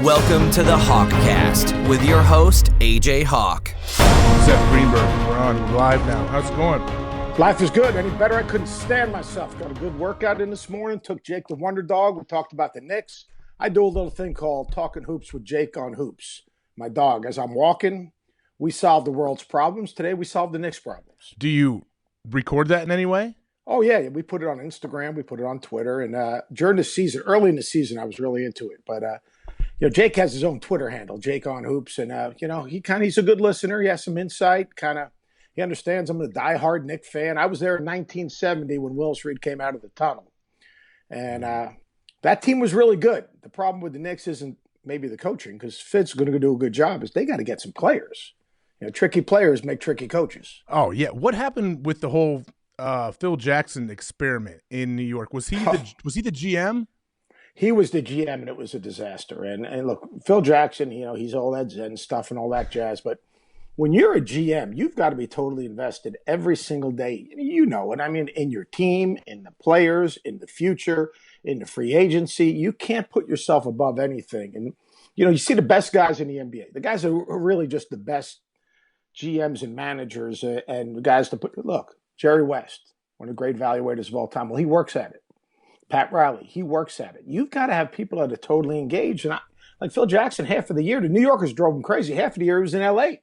Welcome to the HawkCast with your host, AJ Hawk. Seth Greenberg, we're on. We're live now. How's it going? Life is good. Any better? I couldn't stand myself. Got a good workout in this morning. Took Jake the Wonder Dog. We talked about the Knicks. I do a little thing called Talking Hoops with Jake on Hoops. My dog. As I'm walking, we solve the world's problems. Today, we solve the Knicks' problems. Do you record that in any way? Oh, yeah. We put it on Instagram. We put it on Twitter. And during the season, early in the season, I was really into it. But, Jake has his own Twitter handle, Jake on Hoops. And, he's a good listener. He has some insight. He understands I'm a diehard Knicks fan. I was there in 1970 when Willis Reed came out of the tunnel. And that team was really good. The problem with the Knicks isn't maybe the coaching, because Fitz is going to do a good job, is they got to get some players. Tricky players make tricky coaches. Oh, yeah. What happened with the whole Phil Jackson experiment in New York? Was he the GM? He was the GM, and it was a disaster. And look, Phil Jackson, he's all that Zen stuff and all that jazz. But when you're a GM, you've got to be totally invested every single day. And I mean, in your team, in the players, in the future, in the free agency. You can't put yourself above anything. And, you see the best guys in the NBA. The guys are really just the best GMs and managers and the guys to put. Look, Jerry West, one of the great evaluators of all time. Well, he works at it. Pat Riley, he works at it. You've got to have people that are totally engaged. And like Phil Jackson, half of the year, the New Yorkers drove him crazy. Half of the year he was in L.A.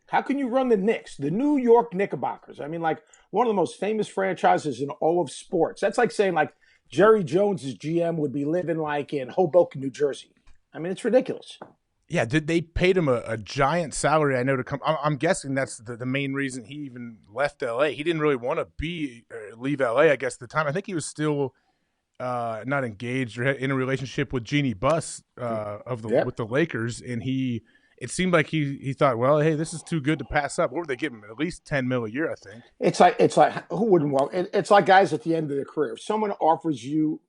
How can you run the Knicks, the New York Knickerbockers? I mean, like one of the most famous franchises in all of sports. That's like saying like Jerry Jones's GM would be living like in Hoboken, New Jersey. I mean, it's ridiculous. Yeah, they paid him a giant salary, I know, to come. I'm guessing that's the main reason he even left L.A. He didn't really want to leave L.A., I guess, at the time. I think he was still not engaged or in a relationship with Jeannie Buss with the Lakers, and it seemed like he thought, well, hey, this is too good to pass up. What would they give him? At least $10 million a year, I think. It's like who wouldn't walk? It's like guys at the end of their career. If someone offers you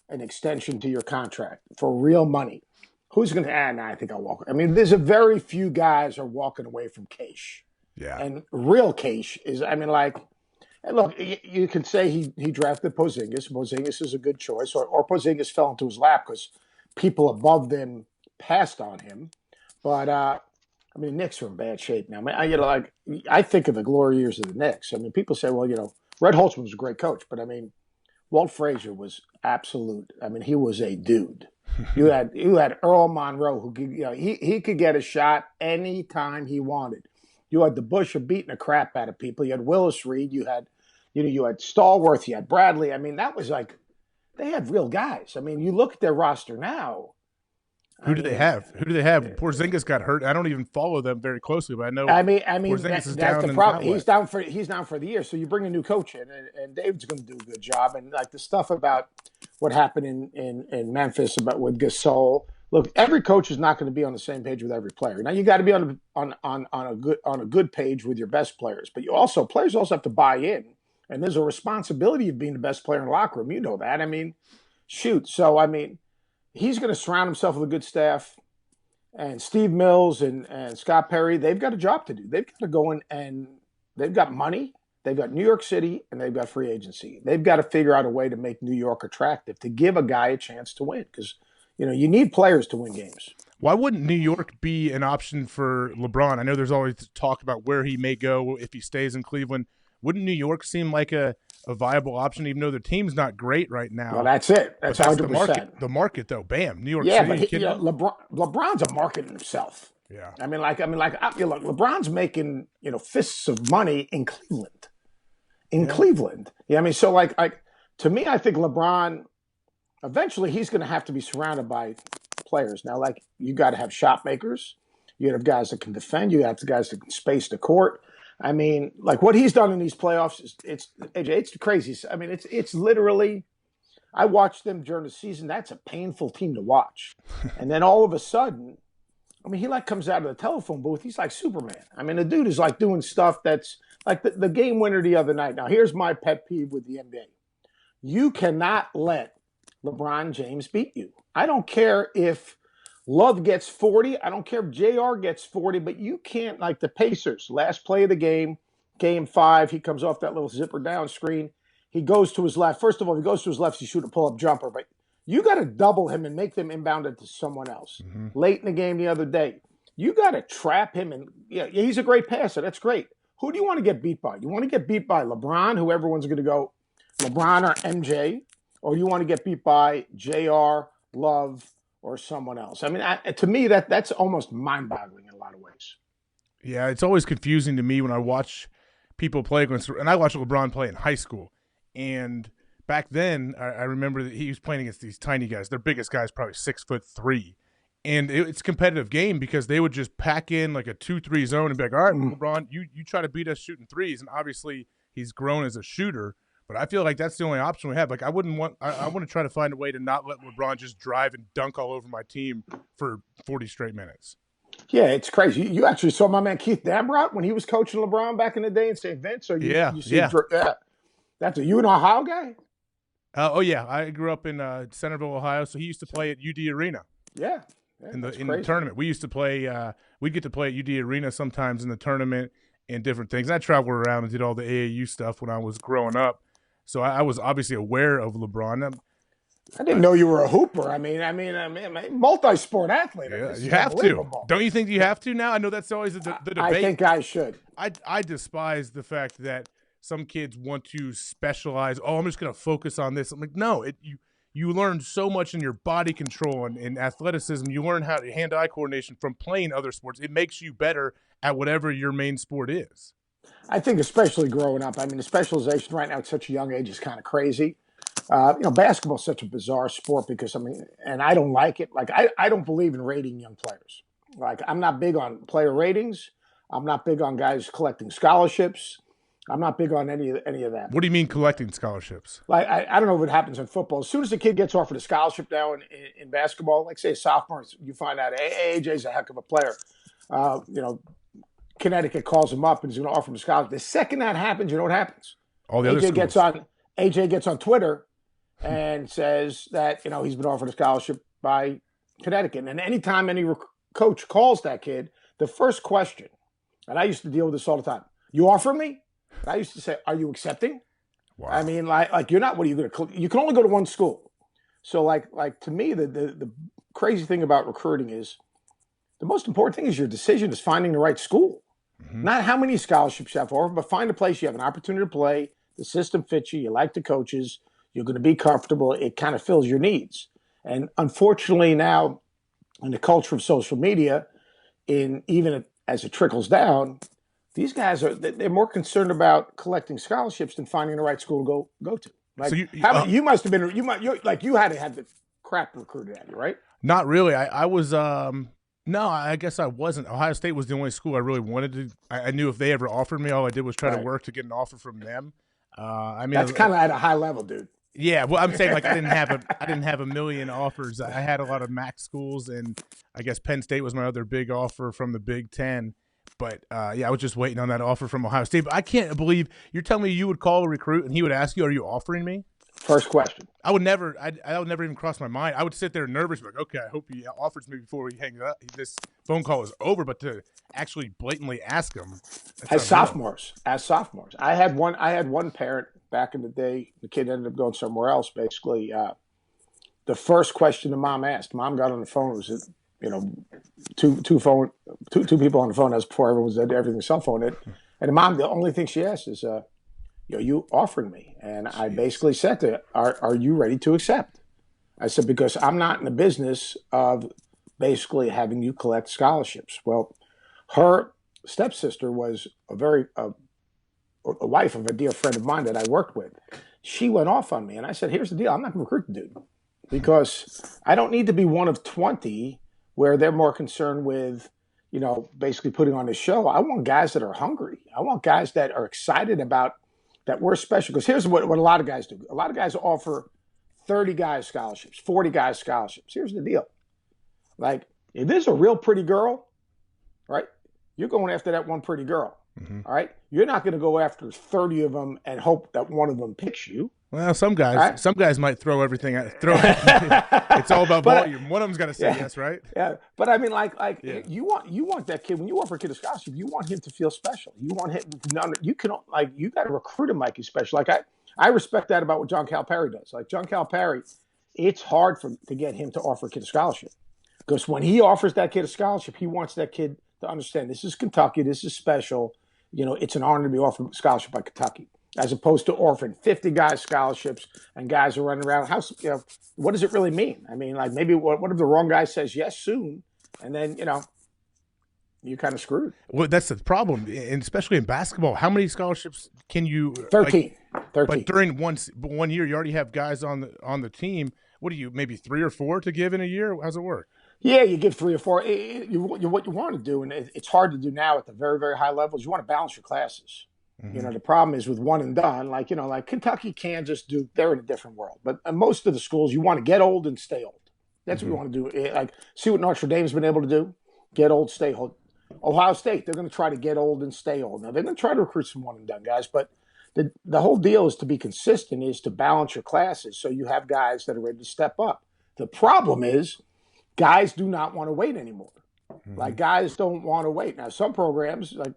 an extension to your contract for real money, who's going to? I think I'll walk. I mean, there's a very few guys are walking away from cash. Yeah, and real cash is. I mean, like, and look, you can say he drafted Porzingis. Porzingis is a good choice, or Porzingis fell into his lap because people above them passed on him. But the Knicks are in bad shape now. I think of the glory years of the Knicks. I mean, people say, well, Red Holtzman was a great coach, but I mean, Walt Frazier was absolute. I mean, he was a dude. You had Earl Monroe, who he could get a shot anytime he wanted. You had the Busher beating the crap out of people. You had Willis Reed. You had Stallworth. You had Bradley. I mean, that was like they had real guys. I mean, you look at their roster now. Who do they have? Porzingis got hurt. I don't even follow them very closely, but I know. Porzingis is that's the problem. He's down for the year. So you bring a new coach in, and David's going to do a good job. And like the stuff about what happened in Memphis with Gasol. Look, every coach is not going to be on the same page with every player. Now you got to be on a good page with your best players, but players also have to buy in, and there's a responsibility of being the best player in the locker room. You know that. I mean, shoot. So I mean. He's going to surround himself with a good staff, and Steve Mills and Scott Perry, they've got a job to do. They've got to go in, and they've got money, they've got New York City, and they've got free agency. They've got to figure out a way to make New York attractive, to give a guy a chance to win, because you need players to win games. Why wouldn't New York be an option for LeBron? I know there's always talk about where he may go if he stays in Cleveland. Wouldn't New York seem like a viable option, even though their team's not great right now? Well, that's it. That's 100%. The market, though, bam, New York City. Yeah, but LeBron's a market in himself. Yeah. Look, LeBron's making fists of money in Cleveland. Cleveland. Yeah. I mean, so like to me, I think LeBron eventually he's going to have to be surrounded by players. Now, like you got to have shot makers. You got to have guys that can defend. You have the guys that can space the court. I mean, like what he's done in these playoffs, it's crazy. I mean, it's literally, I watched them during the season. That's a painful team to watch. And then all of a sudden, I mean, he like comes out of the telephone booth. He's like Superman. I mean, the dude is like doing stuff that's like the game winner the other night. Now, here's my pet peeve with the NBA. You cannot let LeBron James beat you. I don't care if Love gets 40. I don't care if JR gets 40, but you can't, like the Pacers, last play of the game, game 5, he comes off that little zipper down screen. He goes to his left. First of all, if he goes to his left, he shoot a pull-up jumper, but You got to double him and make them inbound it to someone else. Mm-hmm. Late in the game the other day, you got to trap him. And yeah, he's a great passer. That's great. Who do you want to get beat by? You want to get beat by LeBron, who everyone's going to go LeBron or MJ, or you want to get beat by JR, Love, or someone else? I mean, to me, that's almost mind-boggling in a lot of ways. Yeah, it's always confusing to me when I watch people play against, and I watched LeBron play in high school. And back then, I remember that he was playing against these tiny guys. Their biggest guy is probably 6'3". And it's a competitive game because they would just pack in like a 2-3 zone and be like, all right, LeBron, you try to beat us shooting threes. And obviously he's grown as a shooter, but I feel like that's the only option we have. Like I want to try to find a way to not let LeBron just drive and dunk all over my team for 40 straight minutes. Yeah, it's crazy. You actually saw my man Keith Dambrot when he was coaching LeBron back in the day in St. Vince. So Yeah. That's you an Ohio guy? Oh yeah, I grew up in Centerville, Ohio. So he used to play at UD Arena. Yeah. In the tournament, we used to play. We'd get to play at UD Arena sometimes in the tournament and different things. I traveled around and did all the AAU stuff when I was growing up, so I was obviously aware of LeBron. I didn't know you were a hooper. I mean, multi-sport athlete. Yeah, you have to. Don't you think you have to now? I know that's always the debate. I think I should. I despise the fact that some kids want to specialize. Oh, I'm just going to focus on this. I'm like, no, You learn so much in your body control and athleticism. You learn how to hand-eye coordination from playing other sports. It makes you better at whatever your main sport is. I think especially growing up, I mean, the specialization right now at such a young age is kind of crazy. Basketball is such a bizarre sport because, and I don't like it. Like, I don't believe in rating young players. Like, I'm not big on player ratings. I'm not big on guys collecting scholarships. I'm not big on any of that. What do you mean collecting scholarships? Like I don't know if it happens in football. As soon as a kid gets offered a scholarship now in basketball, like say a sophomore, you find out AJ's a heck of a player. Connecticut calls him up and is going to offer him a scholarship. The second that happens, you know what happens? All the other schools. AJ gets on Twitter and says that he's been offered a scholarship by Connecticut. And anytime any coach calls that kid, the first question, and I used to deal with this all the time, you offer me? I used to say, are you accepting? Wow. I mean, like you're not, what are you going to, you can only go to one school. So like to me, the crazy thing about recruiting is the most important thing is your decision is finding the right school. Mm-hmm. Not how many scholarships you have to offer, but find a place you have an opportunity to play. The system fits you like the coaches. You're going to be comfortable. It kind of fills your needs. And unfortunately now in the culture of social media, even as it trickles down, these guys they're more concerned about collecting scholarships than finding the right school to go to. Like, so you must have been you had to have the crap recruited at you, right? Not really. I was no, I guess I wasn't. Ohio State was the only school I really wanted to. I knew if they ever offered me, all I did was try to work to get an offer from them. That's kind of at a high level, dude. Yeah, well, I'm saying like I didn't have a million offers. I had a lot of MAC schools, and I guess Penn State was my other big offer from the Big Ten. But, I was just waiting on that offer from Ohio State. But I can't believe you're telling me you would call a recruit and he would ask you, are you offering me? First question. I would never even cross my mind. I would sit there nervous, like, okay, I hope he offers me before he hangs up. This phone call is over. But to actually blatantly ask him. As sophomores. I had one parent back in the day. The kid ended up going somewhere else, basically. The first question the mom asked, mom got on the phone, was two people on the phone. That's before everyone was everything cell phone. And the mom, the only thing she asked is, you offering me? And I basically said to her, are you ready to accept? I said, because I'm not in the business of basically having you collect scholarships. Well, her stepsister was a wife of a dear friend of mine that I worked with. She went off on me, and I said, here's the deal. I'm not going to recruit the dude because I don't need to be one of 20 where they're more concerned with, basically putting on a show. I want guys that are hungry. I want guys that are excited about that we're special. Because here's what a lot of guys do. A lot of guys offer 30 guys scholarships, 40 guys scholarships. Here's the deal. Like, if there's a real pretty girl, right, you're going after that one pretty girl. Mm-hmm. All right? You're not going to go after 30 of them and hope that one of them picks you. Well, some guys might throw everything at it's all about volume. One of them's got to say yes, right? Yeah, but I mean, you want that kid when you offer a kid a scholarship, you want him to feel special. You want him. You got to recruit him like he's special. Like I respect that about what John Calipari does. Like John Calipari, it's hard to get him to offer a kid a scholarship. Because when he offers that kid a scholarship, he wants that kid to understand this is Kentucky, this is special. It's an honor to be offered a scholarship by Kentucky, as opposed to offering 50 guys scholarships and guys are running around. What does it really mean? I mean, like maybe what if the wrong guy says yes soon, and then you're kind of screwed. Well, that's the problem, and especially in basketball. How many scholarships can you? 13. 13. But during one year, you already have guys on the team. What do you, maybe 3 or 4 to give in a year? How's it work? Yeah, you give 3 or 4. What you want to do, and it's hard to do now at the very, very high levels, you want to balance your classes. Mm-hmm. The problem is with one and done, like Kentucky, Kansas, Duke, they're in a different world. But most of the schools, you want to get old and stay old. That's what you want to do. Like, see what Notre Dame's been able to do? Get old, stay old. Ohio State, they're going to try to get old and stay old. Now, they're going to try to recruit some one and done guys, but the whole deal is to be consistent, is to balance your classes so you have guys that are ready to step up. The problem is guys do not want to wait anymore. Mm-hmm. Like, guys don't want to wait. Now, some programs, like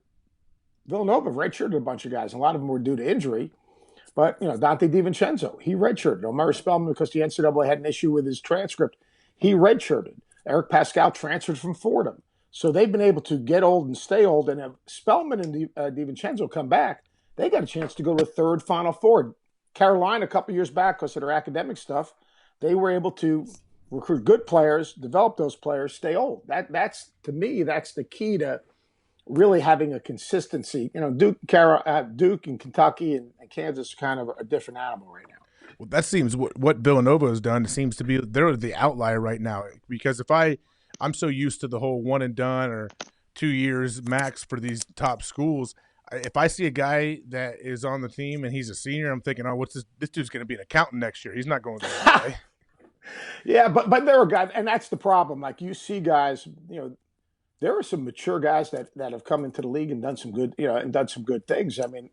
Villanova, redshirted a bunch of guys. A lot of them were due to injury. But, Dante DiVincenzo, he redshirted. Omer Spellman, because the NCAA had an issue with his transcript, he redshirted. Eric Pascal transferred from Fordham. So they've been able to get old and stay old. And if Spellman and DiVincenzo come back, they got a chance to go to the third Final Four. Carolina, a couple years back, because of their academic stuff, they were able to recruit good players, develop those players, stay old. That's to me, that's the key to really having a consistency. Duke and Kentucky and Kansas are kind of a different animal right now. Well, that seems what Villanova has done. It seems to be they're the outlier right now, because if I'm so used to the whole one and done or 2 years max for these top schools. If I see a guy that is on the team and he's a senior, I'm thinking, oh, what's this dude's going to be an accountant next year. He's not going to the way. Yeah, but there are guys, and that's the problem. Like, you see guys, there are some mature guys that have come into the league and done some good, and done some good things. I mean,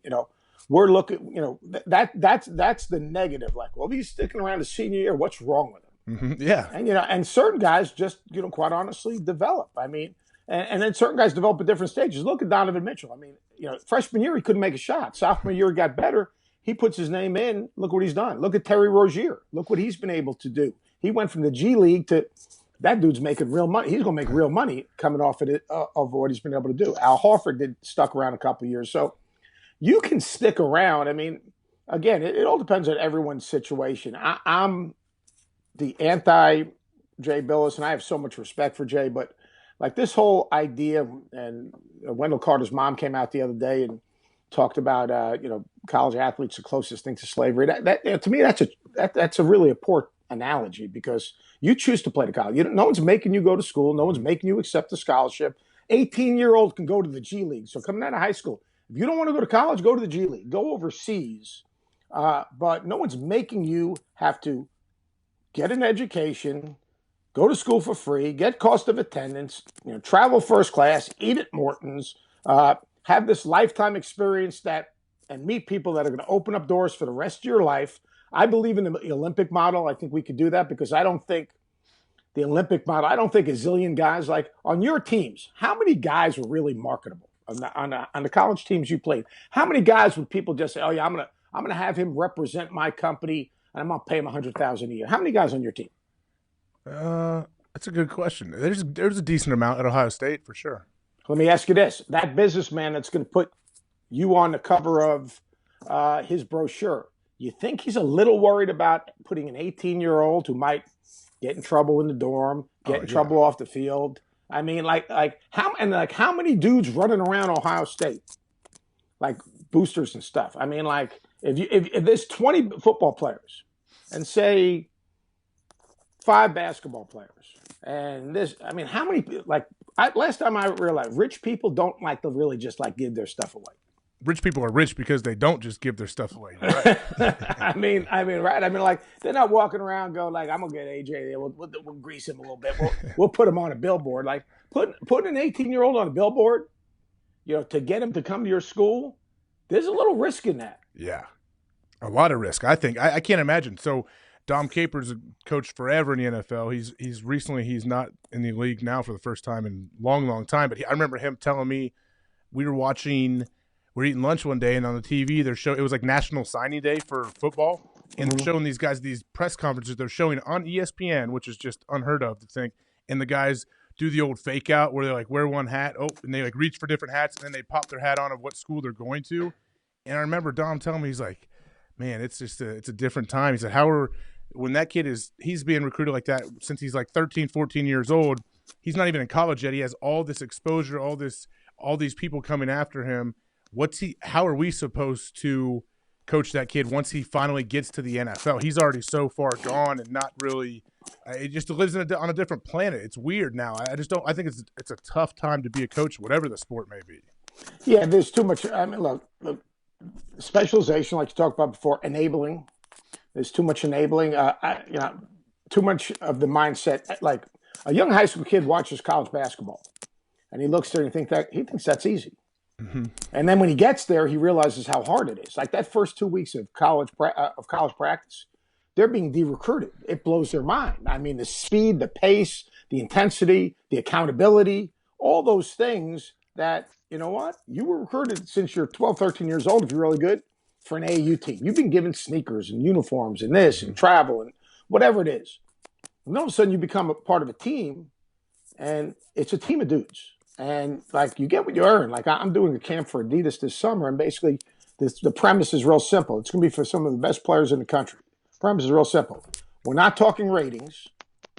we're looking, that's the negative. Like, well, he's sticking around a senior year. What's wrong with him? Mm-hmm. Yeah. And, and certain guys just, quite honestly, develop. I mean, and then certain guys develop at different stages. Look at Donovan Mitchell. I mean, freshman year, he couldn't make a shot. Sophomore year, he got better. He puts his name in. Look what he's done. Look at Terry Rozier. Look what he's been able to do. He went from the G League to that dude's making real money. He's going to make real money coming off of what he's been able to do. Al Horford stuck around a couple of years. So you can stick around. I mean, again, it all depends on everyone's situation. I'm the anti-Jay Billis, and I have so much respect for Jay, but like this whole idea, and Wendell Carter's mom came out the other day and talked about, college athletes, the closest thing to slavery. That to me, that's a really a poor analogy, because you choose to play to college. No one's making you go to school. No one's making you accept a scholarship. 18-year-old can go to the G League. So coming out of high school, if you don't want to go to college, go to the G League. Go overseas. But no one's making you have to get an education, go to school for free, get cost of attendance, travel first class, eat at Morton's, have this lifetime experience and meet people that are going to open up doors for the rest of your life. I believe in the Olympic model. I think we could do that, because I don't think the Olympic model, I don't think a zillion guys, like on your teams, how many guys were really marketable on the college teams you played? How many guys would people just say, oh yeah, I'm gonna have him represent my company and I'm gonna pay him $100,000 a year? How many guys on your team? That's a good question. There's a decent amount at Ohio State for sure. Let me ask you this: that businessman that's going to put you on the cover of his brochure, you think he's a little worried about putting an 18-year-old who might get in trouble in the dorm, get in trouble off the field? I mean, like how many dudes running around Ohio State, like boosters and stuff? I mean, like if there's 20 football players and say 5 basketball players, and this, I mean, how many, last time I realized rich people don't like to really just like give their stuff away. Rich people are rich because they don't just give their stuff away. Right? I mean, right. I mean, like, they're not walking around going like, I'm going to get AJ. We'll grease him a little bit. We'll put him on a billboard. Like, putting an 18-year-old on a billboard, to get him to come to your school, there's a little risk in that. Yeah. A lot of risk, I think. I can't imagine. So Dom Capers coached forever in the NFL. He's not in the league now for the first time in a long, long time. But I remember him telling me, we were eating lunch one day, and on the TV it was like National Signing Day for football, and showing these guys these press conferences they're showing on ESPN, which is just unheard of to think. And the guys do the old fake out where they like wear one hat, and they like reach for different hats, and then they pop their hat on of what school they're going to. And I remember Dom telling me, he's like, man, it's just it's a different time. He said, when that kid he's being recruited like that since he's like 13, 14 years old. He's not even in college yet. He has all this exposure, all these people coming after him. How are we supposed to coach that kid once he finally gets to the NFL? He's already so far gone and not really. It just lives on a different planet. It's weird now. I think it's a tough time to be a coach, whatever the sport may be. Yeah, there's too much. I mean, look, specialization, like you talked about before, enabling. There's too much enabling. Too much of the mindset. Like a young high school kid watches college basketball, and he looks there and he thinks that's easy. Mm-hmm. And then when he gets there, he realizes how hard it is. Like that first 2 weeks of college practice, they're being de-recruited. It blows their mind. I mean, the speed, the pace, the intensity, the accountability, all those things that, you know what? You were recruited since you're 12, 13 years old, if you're really good, for an AAU team. You've been given sneakers and uniforms and this and travel and whatever it is. And all of a sudden you become a part of a team, and it's a team of dudes. And, like, you get what you earn. Like, I'm doing a camp for Adidas this summer, and basically the premise is real simple. It's going to be for some of the best players in the country. The premise is real simple. We're not talking ratings,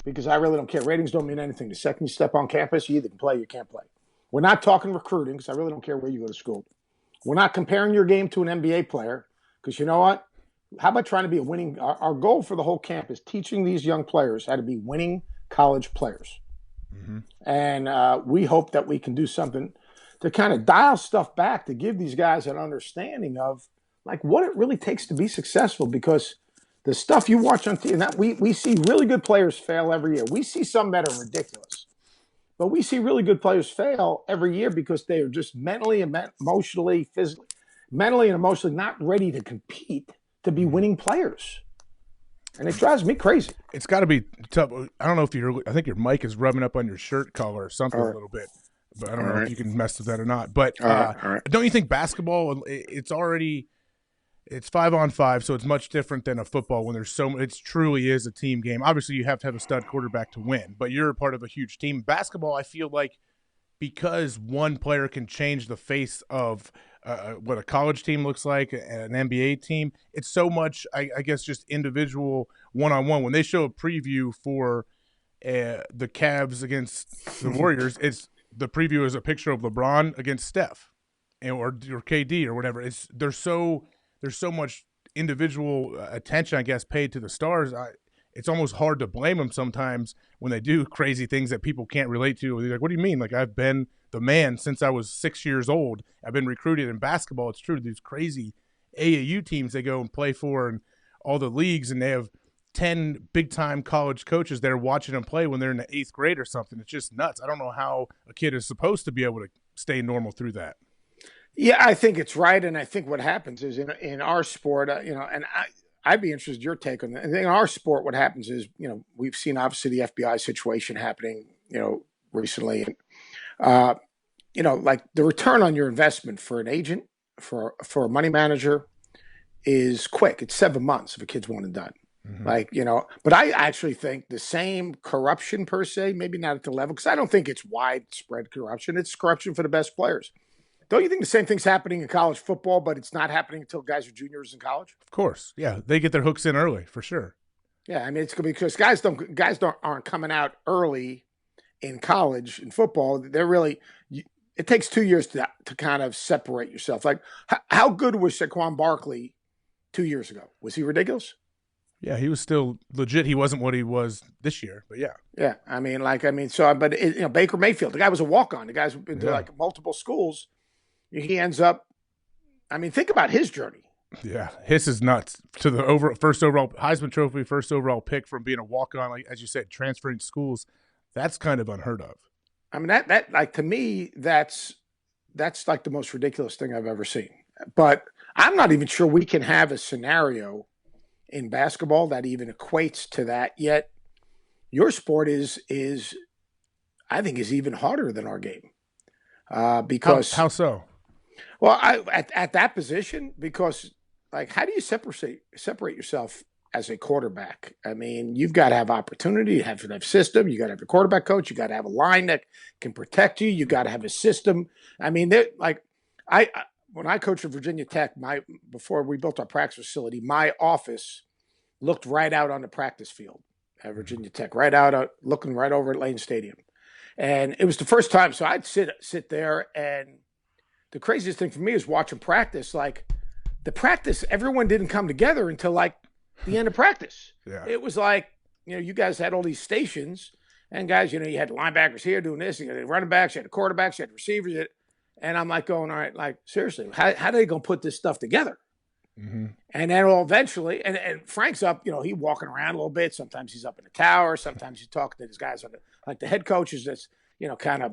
because I really don't care. Ratings don't mean anything. The second you step on campus, you either can play or you can't play. We're not talking recruiting, because I really don't care where you go to school. We're not comparing your game to an NBA player, because you know what? How about trying to be a winning – our goal for the whole camp is teaching these young players how to be winning college players. Mm-hmm. And we hope that we can do something to kind of dial stuff back to give these guys an understanding of, like, what it really takes to be successful, because the stuff you watch on TV, we see really good players fail every year. We see some that are ridiculous, but we see really good players fail every year because they are just mentally and emotionally, physically, mentally and emotionally not ready to compete to be winning players. And it drives me crazy. It's got to be tough. I don't know if I think your mic is rubbing up on your shirt collar or something a little bit. But I don't know if you can mess with that or not. But don't you think basketball, it's 5-on-5, so it's much different than a football when it truly is a team game. Obviously, you have to have a stud quarterback to win, but you're a part of a huge team. Basketball, I feel like, because one player can change the face of what a college team looks like, an NBA team, it's so much, I guess, just individual one-on-one. When they show a preview for the Cavs against the Warriors, the preview is a picture of LeBron against Steph or KD or whatever. There's so much individual attention, I guess, paid to the stars. It's almost hard to blame them sometimes when they do crazy things that people can't relate to. They're like, what do you mean? Like, I've been the man since I was 6 years old. I've been recruited in basketball. It's true. These crazy AAU teams they go and play for and all the leagues, and they have 10 big-time college coaches there watching them play when they're in the 8th grade or something. It's just nuts. I don't know how a kid is supposed to be able to stay normal through that. Yeah, I think it's right, and I think what happens is in our sport, and I'd be interested in your take on that. In our sport, what happens is, we've seen obviously the FBI situation happening, recently. Like the return on your investment for an agent, for a money manager, is quick. It's 7 months if a kid's one and done. Mm-hmm. But I actually think the same corruption per se, maybe not at the level, because I don't think it's widespread corruption. It's corruption for the best players. Don't you think the same thing's happening in college football, but it's not happening until guys are juniors in college? Of course. Yeah. They get their hooks in early for sure. Yeah. I mean, it's because guys aren't coming out early in college in football. They're really, it takes 2 years to kind of separate yourself. Like, how good was Saquon Barkley 2 years ago? Was he ridiculous? Yeah, he was still legit. He wasn't what he was this year, but yeah. Yeah. Baker Mayfield, the guy was a walk-on. The guy's been to multiple schools. He ends up, think about his journey. Yeah, his is nuts. To the first overall Heisman Trophy, first overall pick from being a walk-on, like as you said, transferring schools. That's kind of unheard of. That like, to me, that's like the most ridiculous thing I've ever seen. But I'm not even sure we can have a scenario in basketball that even equates to that yet. Your sport is I think is even harder than our game. Because how so? Well, at that position, because like, how do you separate yourself as a quarterback? I mean, you've got to have opportunity, you have to have system, you got to have a quarterback coach, you got to have a line that can protect you, you got to have a system. I mean, when I coached at Virginia Tech, before we built our practice facility, my office looked right out on the practice field at Virginia Tech, looking right over at Lane Stadium. And it was the first time, so I'd sit there, and the craziest thing for me is watching practice. Like, the practice, everyone didn't come together until like the end of practice. Yeah. It was like, you guys had all these stations, and guys, you had linebackers here doing this, you had the running backs, you had the quarterbacks, you had the receivers, and I'm like going, all right, like, seriously, how are they going to put this stuff together? Mm-hmm. And then eventually, and Frank's up, he walking around a little bit. Sometimes he's up in the tower. Sometimes he's talking to these guys like the head coaches that's, kind of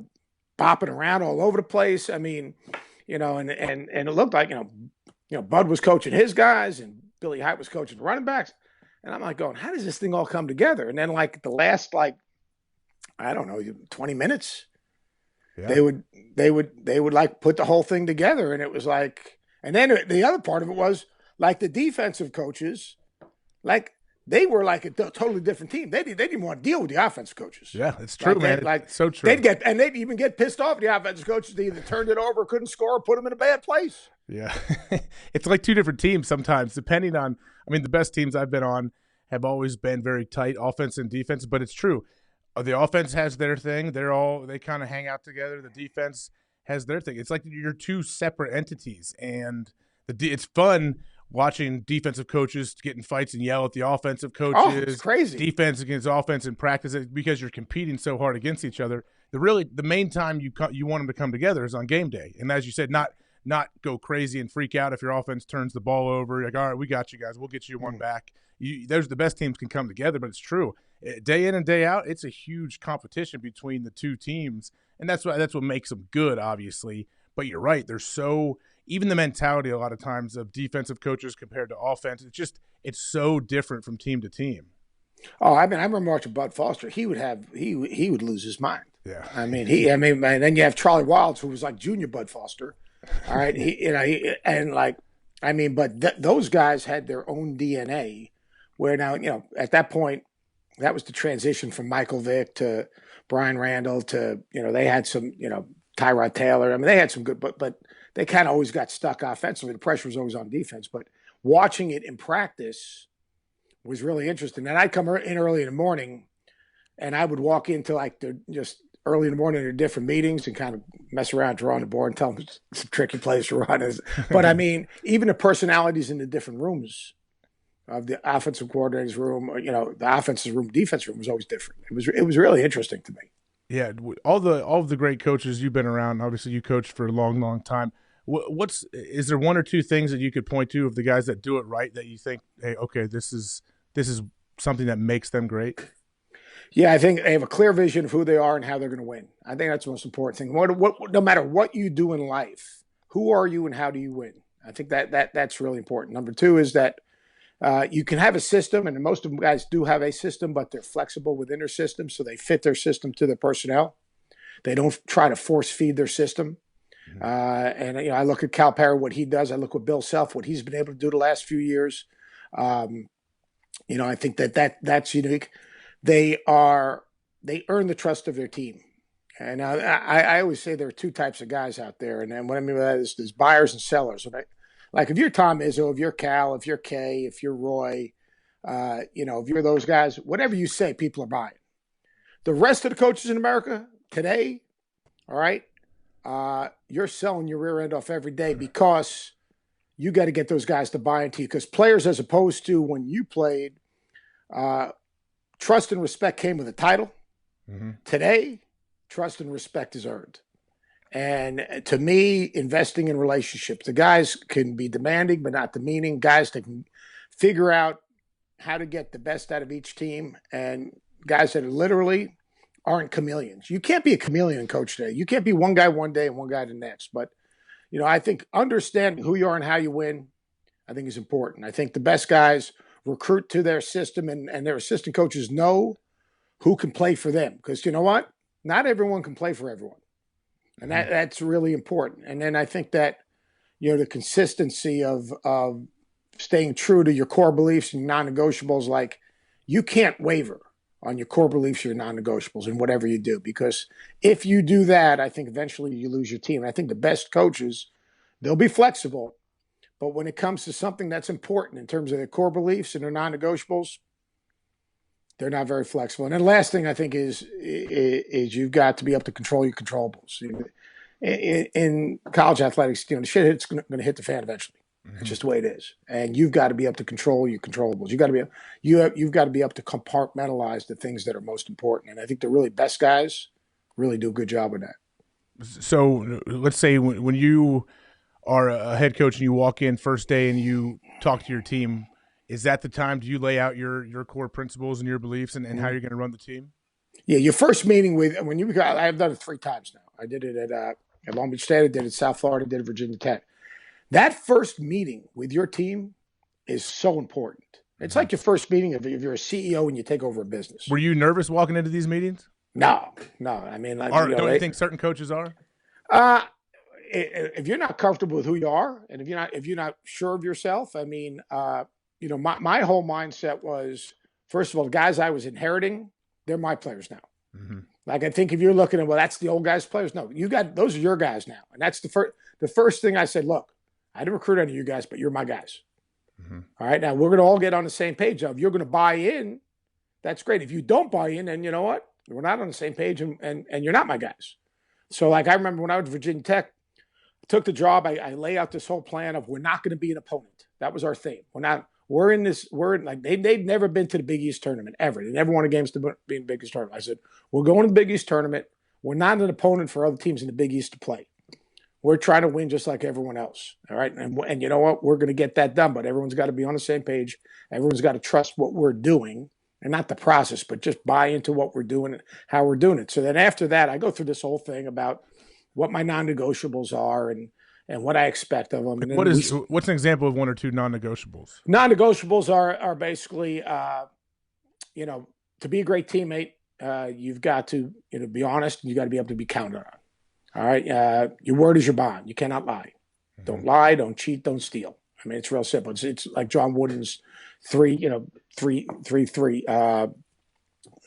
bopping around all over the place. I mean, and it looked like, Bud was coaching his guys and Billy Height was coaching the running backs. And I'm like going, how does this thing all come together? And then like the last, I don't know, 20 minutes, yeah, they would like put the whole thing together. And it was like, and then the other part of it was like the defensive coaches, like they were like a totally different team. They didn't want to deal with the offensive coaches. Yeah, it's true, man. It's so true. They'd even get pissed off at the offensive coaches. They either turned it over, couldn't score, or put them in a bad place. Yeah. It's like two different teams sometimes, depending on, the best teams I've been on have always been very tight, offense and defense, but it's true. The offense has their thing. They kind of hang out together. The defense has their thing. It's like you're two separate entities, and it's fun watching defensive coaches get in fights and yell at the offensive coaches. Oh, it's crazy. Defense against offense in practice because you're competing so hard against each other. The main time you want them to come together is on game day. And as you said, not go crazy and freak out if your offense turns the ball over. You're like, all right, we got you guys. We'll get you one back. There's the best teams can come together, but it's true. Day in and day out, it's a huge competition between the two teams, and that's what makes them good, obviously. But you're right. Even the mentality a lot of times of defensive coaches compared to offense, it's so different from team to team. Oh, I remember watching Bud Foster. He would lose his mind. Yeah. And then you have Charlie Wilds, who was like junior Bud Foster. All right. Those guys had their own DNA where now, at that point, that was the transition from Michael Vick to Brian Randall to, they had some, Tyrod Taylor. They had some good, but they kind of always got stuck offensively. The pressure was always on defense, but watching it in practice was really interesting. And I'd come in early in the morning, and I would walk into just early in the morning at different meetings and kind of mess around, draw on the board, and tell them some tricky plays to run. But even the personalities in the different rooms of the offensive coordinator's room, the offensive room, defense room was always different. It was really interesting to me. Yeah, all of the great coaches you've been around. Obviously, you coached for a long, long time. Is there one or two things that you could point to of the guys that do it right that you think, hey, okay, this is something that makes them great? Yeah, I think they have a clear vision of who they are and how they're going to win. I think that's the most important thing. No matter what you do in life, who are you and how do you win? I think that's really important. Number two is that you can have a system, and most of them guys do have a system, but they're flexible within their system, so they fit their system to their personnel. They don't try to force feed their system. Mm-hmm. I look at Calipari, what he does. I look at Bill Self, what he's been able to do the last few years. I think that's unique. They earn the trust of their team. And I always say there are two types of guys out there. And then what I mean by that is there's buyers and sellers. Like if you're Tom Izzo, if you're Cal, if you're Kay, if you're Roy, if you're those guys, whatever you say, people are buying. The rest of the coaches in America today, all right, you're selling your rear end off every day because you got to get those guys to buy into you. Because players, as opposed to when you played, trust and respect came with a title. Mm-hmm. Today, trust and respect is earned. And to me, investing in relationships, the guys can be demanding, but not demeaning. Guys that can figure out how to get the best out of each team, and guys that literally aren't chameleons. You can't be a chameleon coach today. You can't be one guy one day and one guy the next. But, I think understanding who you are and how you win, I think is important. I think the best guys recruit to their system, and their assistant coaches know who can play for them. Because you know what? Not everyone can play for everyone. And that's really important. And then I think that, the consistency of staying true to your core beliefs and non-negotiables. Like, you can't waver on your core beliefs, your non-negotiables, and whatever you do. Because if you do that, I think eventually you lose your team. And I think the best coaches, they'll be flexible. But when it comes to something that's important in terms of their core beliefs and their non-negotiables, they're not very flexible. And then the last thing I think is you've got to be able to control your controllables. In college athletics, the shit it's going to hit the fan eventually. It's just the way it is, and you've got to be able to control your controllables. You've got to be able to compartmentalize the things that are most important. And I think the really best guys really do a good job with that. So let's say when you are a head coach and you walk in first day and you talk to your team, is that the time do you lay out your core principles and your beliefs and how you're going to run the team? Yeah, your first meeting I've done it 3 times now. I did it at Long Beach State, I did it at South Florida, I did it at Virginia Tech. That first meeting with your team is so important. It's like your first meeting if you're a CEO and you take over a business. Were you nervous walking into these meetings? No. I mean, don't you think certain coaches are? If you're not comfortable with who you are, and if you're not sure of yourself, I mean, my whole mindset was, first of all, the guys I was inheriting, they're my players now. Mm-hmm. Like, I think if you're looking at, well, that's the old guys' players. No, those are your guys now. And that's the first thing I said, look, I didn't recruit any of you guys, but you're my guys. Mm-hmm. All right. Now we're going to all get on the same page of, you're going to buy in. That's great. If you don't buy in, then you know what? We're not on the same page and you're not my guys. So, like, I remember when I was at Virginia Tech, I took the job. I lay out this whole plan of, we're not going to be an opponent. That was our theme. They'd never been to the Big East tournament ever. They never won a game to be in the Big East tournament. I said, we're going to the Big East tournament. We're not an opponent for other teams in the Big East to play. We're trying to win just like everyone else. All right. And you know what? We're going to get that done, but everyone's got to be on the same page. Everyone's got to trust what we're doing, and not the process, but just buy into what we're doing and how we're doing it. So then after that, I go through this whole thing about what my non-negotiables are and what I expect of them. And what's an example of 1 or 2 non-negotiables? Non-negotiables are basically, to be a great teammate, you've got to be honest, and you got to be able to be counted on. All right. Your word is your bond. You cannot lie. Mm-hmm. Don't lie. Don't cheat. Don't steal. I mean, it's real simple. It's like John Wooden's 3.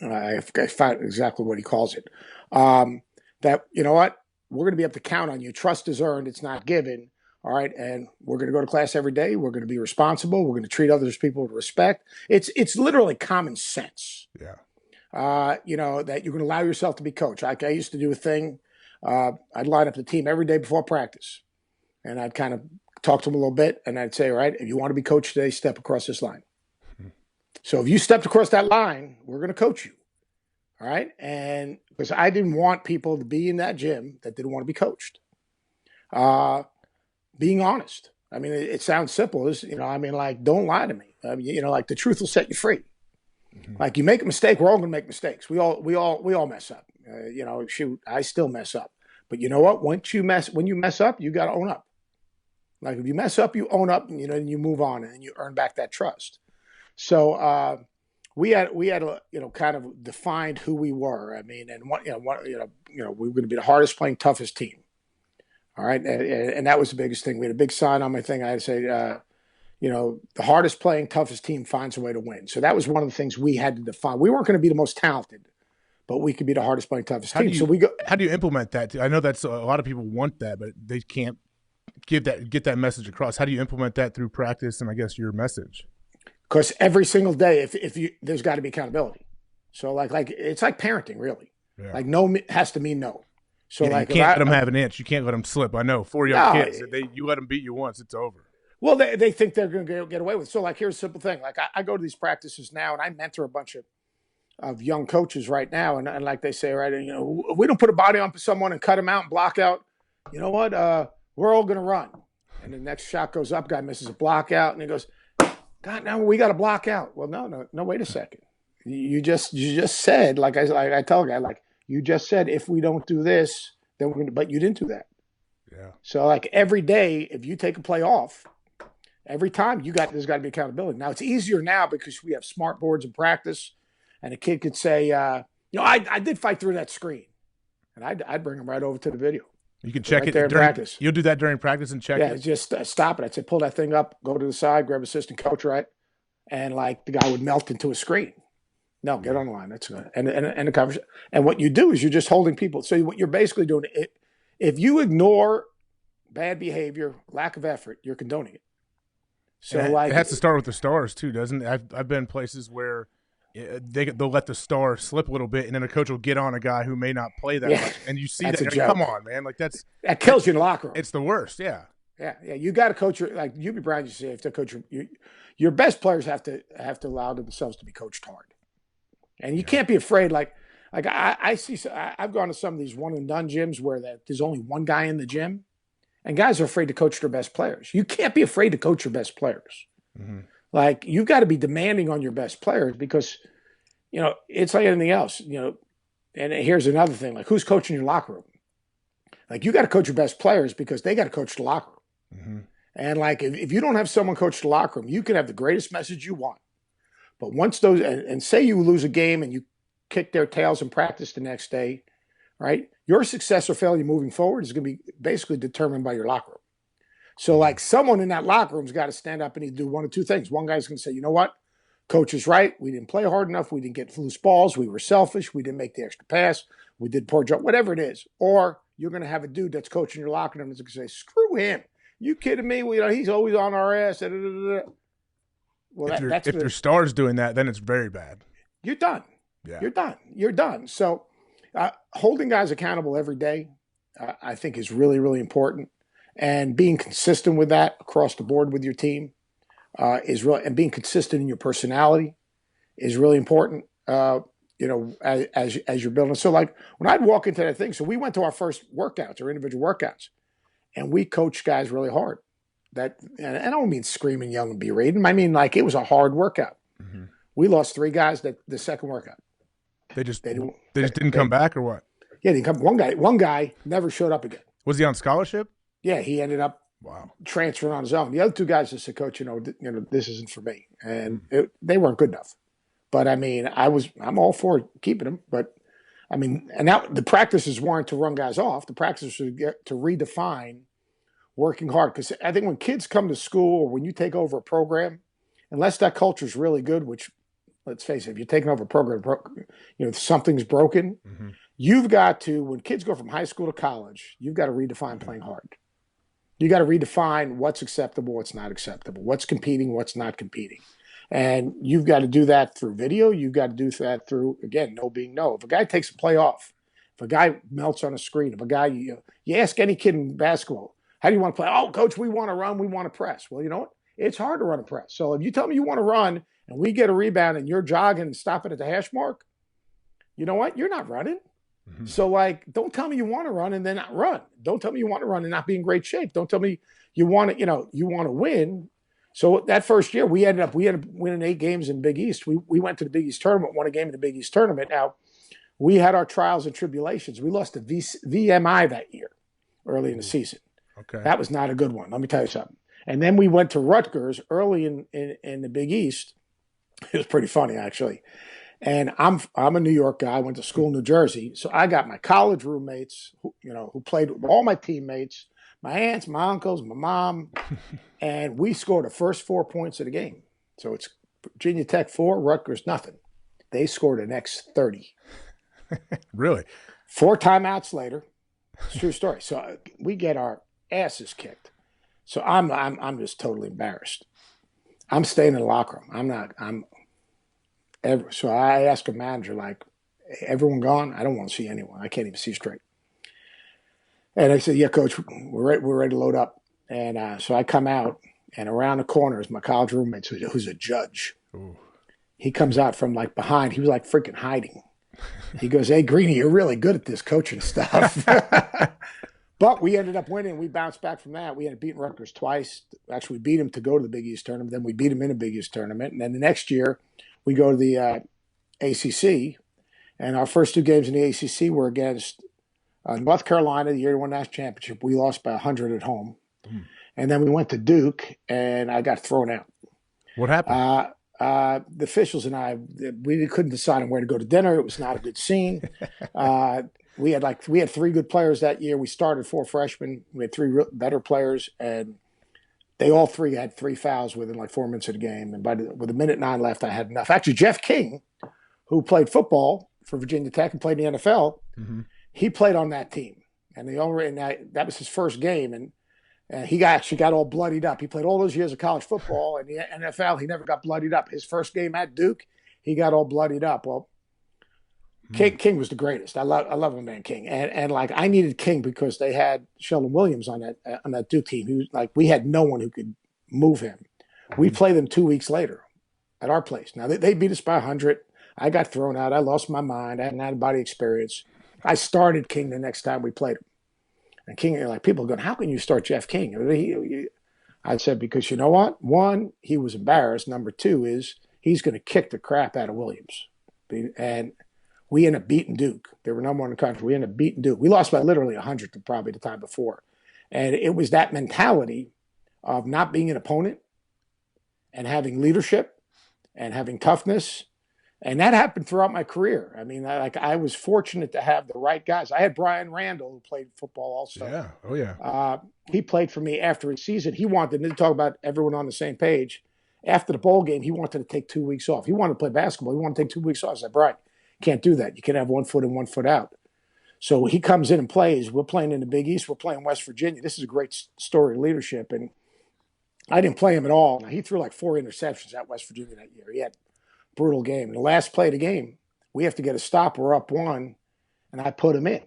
I forgot exactly what he calls it. That, you know what? We're going to be able to count on you. Trust is earned. It's not given. All right. And we're going to go to class every day. We're going to be responsible. We're going to treat other people with respect. It's literally common sense. Yeah. That you're going to allow yourself to be coached. Like, I used to do a thing. I'd line up the team every day before practice, and I'd kind of talk to them a little bit, and I'd say, all right, if you want to be coached today, step across this line. Mm-hmm. So if you stepped across that line, we're going to coach you. All right. And because I didn't want people to be in that gym that didn't want to be coached. Being honest. I mean, it sounds simple. Don't lie to me. The truth will set you free. Mm-hmm. Like, you make a mistake, we're all going to make mistakes. We all mess up. I still mess up. But you know what? When you mess up, you got to own up. Like, if you mess up, you own up, and you move on, and you earn back that trust. So we had kind of defined who we were. I mean, and we were going to be the hardest playing, toughest team. All right, and that was the biggest thing. We had a big sign on my thing. I had to say, the hardest playing, toughest team finds a way to win. So that was one of the things we had to define. We weren't going to be the most talented, but we could be the hardest playing, toughest team. How do you implement that? I know that's a lot of people want that, but they can't get that message across. How do you implement that through practice and, I guess, your message? Because every single day, there's got to be accountability. So like it's like parenting, really. Yeah. Like, no has to mean no. So you can't let them have an inch. You can't let them slip. I know 4 young kids. You let them beat you once, it's over. Well, they think they're going to get away with it. So, like, here's a simple thing. Like, I go to these practices now, and I mentor a bunch of young coaches right now, and like they say, right, if we don't put a body on someone and cut them out and block out, you know what? We're all going to run. And the next shot goes up, guy misses a block out, and he goes, God, now we got to block out. Well, no, wait a second. You just said, like I tell a guy, like, you just said, if we don't do this, then we're going to, but you didn't do that. Yeah. So, like, every day, if you take a play off, every time there's got to be accountability. Now, it's easier now because we have smart boards in practice, and a kid could say, I did fight through that screen, and I'd bring him right over to the video. You can check right it there in during practice. You'll do that during practice and check Yeah, it. just stop it. I'd say pull that thing up, go to the side, grab assistant coach, right, and like the guy would melt into a screen. No, get on the line. That's good. And the conversation. And what you do is you're just holding people. So what you're basically doing, if you ignore bad behavior, lack of effort, you're condoning it. So it has to start with the stars too, doesn't it? I've been places where they'll let the star slip a little bit, and then a coach will get on a guy who may not play that much, and you see that. Like, come on, man! Like that kills you in the locker room. It's the worst. Yeah. You got to coach like UB Brown. You say if to coach your best players have to allow themselves to be coached hard, and you can't be afraid. Like I see, I've gone to some of these one and done gyms where there's only one guy in the gym. And guys are afraid to coach their best players. You can't be afraid to coach your best players. Mm-hmm. Like, you've got to be demanding on your best players because, it's like anything else, And here's another thing, like, who's coaching your locker room? Like, you got to coach your best players because they got to coach the locker room. Mm-hmm. And, like, if you don't have someone coach the locker room, you can have the greatest message you want. But once those – and say you lose a game and you kick their tails in practice the next day, right? Your success or failure moving forward is going to be basically determined by your locker room. So, like, someone in that locker room's got to stand up and do one of two things. One guy's going to say, you know what? Coach is right. We didn't play hard enough. We didn't get loose balls. We were selfish. We didn't make the extra pass. We did poor job, whatever it is. Or you're going to have a dude that's coaching your locker room that's going to say, screw him. You kidding me? He's always on our ass. Well, if your star's doing that, then it's very bad. You're done. Yeah. You're done. So, holding guys accountable every day, I think, is really, really important. And being consistent with that across the board with your team is really, and being consistent in your personality is really important. As you're building. So, like, when I'd walk into that thing, so we went to our first workouts, our individual workouts, and we coached guys really hard. And I don't mean screaming, yelling, berating. I mean, like, it was a hard workout. Mm-hmm. We lost 3 guys the second workout. They just didn't come back, or what? Yeah, they didn't come. One guy never showed up again. Was he on scholarship? Yeah, he ended up transferring on his own. The other 2 guys just said, "Coach, this isn't for me," and they weren't good enough. But I mean, I'm all for keeping them. But I mean, and now the practices weren't to run guys off. The practices were to redefine working hard. Because I think when kids come to school or when you take over a program, unless that culture is really good, which, let's face it, if you're taking over a program, something's broken. Mm-hmm. You've got to, when kids go from high school to college, you've got to redefine playing hard. You got to redefine what's acceptable, what's not acceptable, what's competing, what's not competing. And you've got to do that through video. You've got to do that through, again, no being no. If a guy takes a play off, if a guy melts on a screen, if a guy, you ask any kid in basketball, how do you want to play? Oh, coach, we want to run, we want to press. Well, you know what? It's hard to run a press. So if you tell me you want to run and we get a rebound and you're jogging and stopping at the hash mark, you know what? You're not running. Mm-hmm. So, like, don't tell me you want to run and then not run. Don't tell me you want to run and not be in great shape. Don't tell me you want to win. So that first year, we ended up winning 8 games in Big East. We went to the Big East tournament, won a game in the Big East tournament. Now, we had our trials and tribulations. We lost to VMI that year, early in the season. Okay, that was not a good one. Let me tell you something. And then we went to Rutgers early in the Big East. It was pretty funny, actually. And I'm a New York guy. I went to school in New Jersey, so I got my college roommates, who played with all my teammates, my aunts, my uncles, my mom, and we scored the first 4 points of the game. So it's Virginia Tech 4, Rutgers nothing. They scored the next 30. Really? 4 timeouts later. It's a true story. So we get our asses kicked. So I'm just totally embarrassed. I'm staying in the locker room. So I asked a manager, like, everyone gone? I don't want to see anyone. I can't even see straight. And I said, yeah, coach, we're ready to load up. And so I come out, and around the corner is my college roommate, who's a judge. Ooh. He comes out from, like, behind. He was, like, freaking hiding. He goes, hey, Greeny, you're really good at this coaching stuff. But we ended up winning. We bounced back from that. We had beaten Rutgers twice. Actually, we beat them to go to the Big East tournament. Then we beat them in a Big East tournament. And then the next year, we go to the ACC. And our first 2 games in the ACC were against North Carolina, the year we won the national championship. We lost by 100 at home. Mm. And then we went to Duke, and I got thrown out. What happened? The officials and I, we couldn't decide on where to go to dinner. It was not a good scene. we had 3 good players that year. We started 4 freshmen. We had 3 better players, and they all 3 had 3 fouls within like 4 minutes of the game. And with a minute 9 left, I had enough. Actually, Jeff King, who played football for Virginia Tech and played in the NFL, he played on that team. And that was his first game, and he actually got all bloodied up. He played all those years of college football, and the NFL, he never got bloodied up. His first game at Duke, he got all bloodied up. Well, King was the greatest. I love my man King, and like I needed King because they had Sheldon Williams on that Duke team. He was like, we had no one who could move him. We played them 2 weeks later at our place. Now they beat us by 100. I got thrown out. I lost my mind. I hadn't had body experience. I started King the next time we played him. And King, like people going, how can you start Jeff King? I said, because you know what? 1, he was embarrassed. Number 2 is he's going to kick the crap out of Williams. And we ended up beating Duke. They were number 1 in the country. We ended up beating Duke. We lost by literally 100 probably the time before. And it was that mentality of not being an opponent and having leadership and having toughness. And that happened throughout my career. I mean, I was fortunate to have the right guys. I had Brian Randall, who played football also. Yeah. Oh, yeah. He played for me after his season. He wanted to talk about everyone on the same page. After the bowl game, he wanted to take 2 weeks off. He wanted to play basketball. He wanted to take 2 weeks off. I said, Brian, can't do that. You can have 1 foot in, 1 foot out. So he comes in and plays. We're playing in the Big East. We're playing West Virginia. This is a great story of leadership. And I didn't play him at all. Now, he threw like 4 interceptions at West Virginia that year. He had brutal game. The last play of the game, we have to get a stop. We're up 1, and I put him in.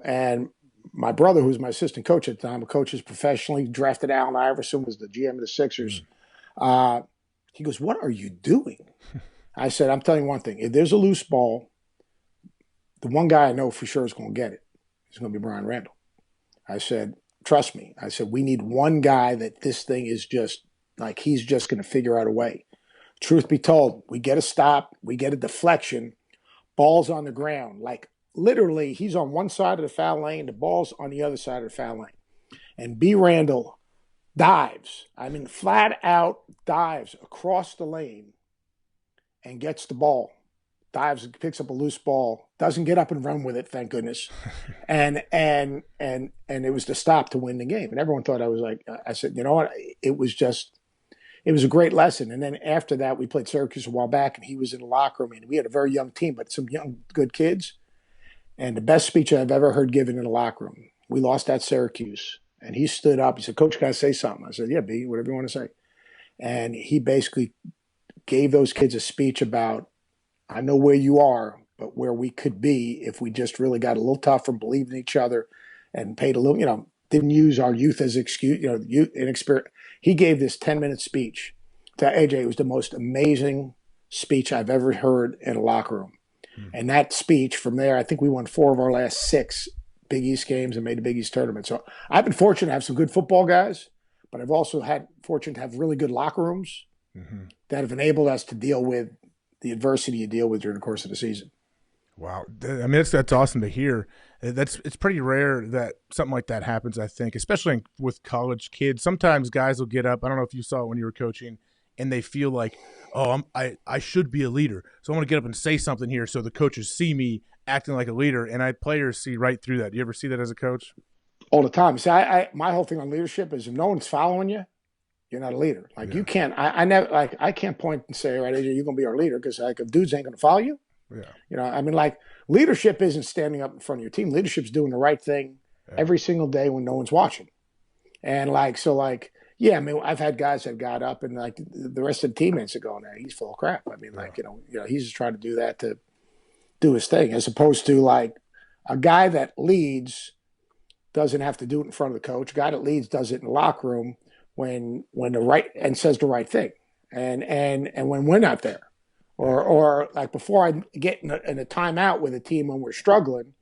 And my brother, who was my assistant coach at the time, coaches professionally, drafted Allen Iverson, was the GM of the Sixers. He goes, what are you doing? I said, I'm telling you one thing. If there's a loose ball, the one guy I know for sure is going to get it. It's going to be Brian Randall. I said, trust me. I said, we need one guy that this thing is just like he's just going to figure out a way. Truth be told, we get a stop, we get a deflection, ball's on the ground. Like literally, he's on one side of the foul lane, the ball's on the other side of the foul lane. And B. Randall dives, flat out dives across the lane and gets the ball. Dives and picks up a loose ball, doesn't get up and run with it, thank goodness. And it was the stop to win the game. And everyone thought I was like, I said, you know what? It was a great lesson. And then after that, we played Syracuse a while back, and he was in the locker room. And we had a very young team, but some young, good kids. And the best speech I've ever heard given in the locker room. We lost at Syracuse. And he stood up. He said, Coach, can I say something? I said, yeah, B, whatever you want to say. And he basically gave those kids a speech about, I know where you are, but where we could be if we just really got a little tougher, believed in each other, and paid a little, didn't use our youth as excuse, youth inexperience. He gave this 10-minute speech to AJ. It was the most amazing speech I've ever heard in a locker room. And that speech from there, I think we won 4 of our last 6 Big East games and made the Big East tournament. So I've been fortunate to have some good football guys, but I've also had fortunate to have really good locker rooms that have enabled us to deal with the adversity you deal with during the course of the season. Wow. I mean, that's awesome to hear. It's pretty rare that something like that happens, I think, especially with college kids. Sometimes guys will get up. I don't know if you saw it when you were coaching, and they feel like, oh, I should be a leader. So I'm going to get up and say something here so the coaches see me acting like a leader, and players see right through that. Do you ever see that as a coach? All the time. See, my whole thing on leadership is if no one's following you, you're not a leader. Like you can't. I never like. I can't point and say, all right, AJ, you're going to be our leader because like if dudes ain't going to follow you. Yeah. Leadership isn't standing up in front of your team. Leadership's doing the right thing every single day when no one's watching. And I've had guys that got up and like the rest of the teammates are going, he's full of crap. He's just trying to do that to do his thing, as opposed to like a guy that leads doesn't have to do it in front of the coach. A guy that leads does it in the locker room when the right and says the right thing. And when we're not there. Or like before I get in a timeout with a team when we're struggling,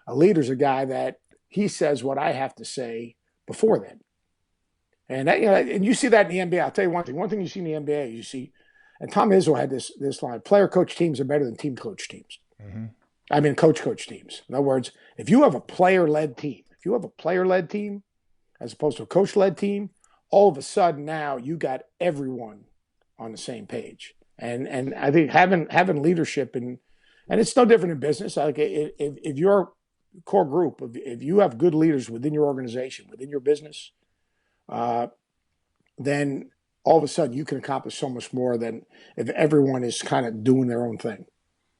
a leader's a guy that he says what I have to say before then. And and you see that in the NBA. I'll tell you one thing. One thing you see in the NBA, you see, and Tom Izzo had this line: player coach teams are better than team coach teams. Coach teams. In other words, if you have a player-led team, as opposed to a coach-led team, all of a sudden now you got everyone on the same page. And I think having leadership in And it's no different in business. Like if your core group, if you have good leaders within your organization, within your business, then all of a sudden you can accomplish so much more than if everyone is kind of doing their own thing.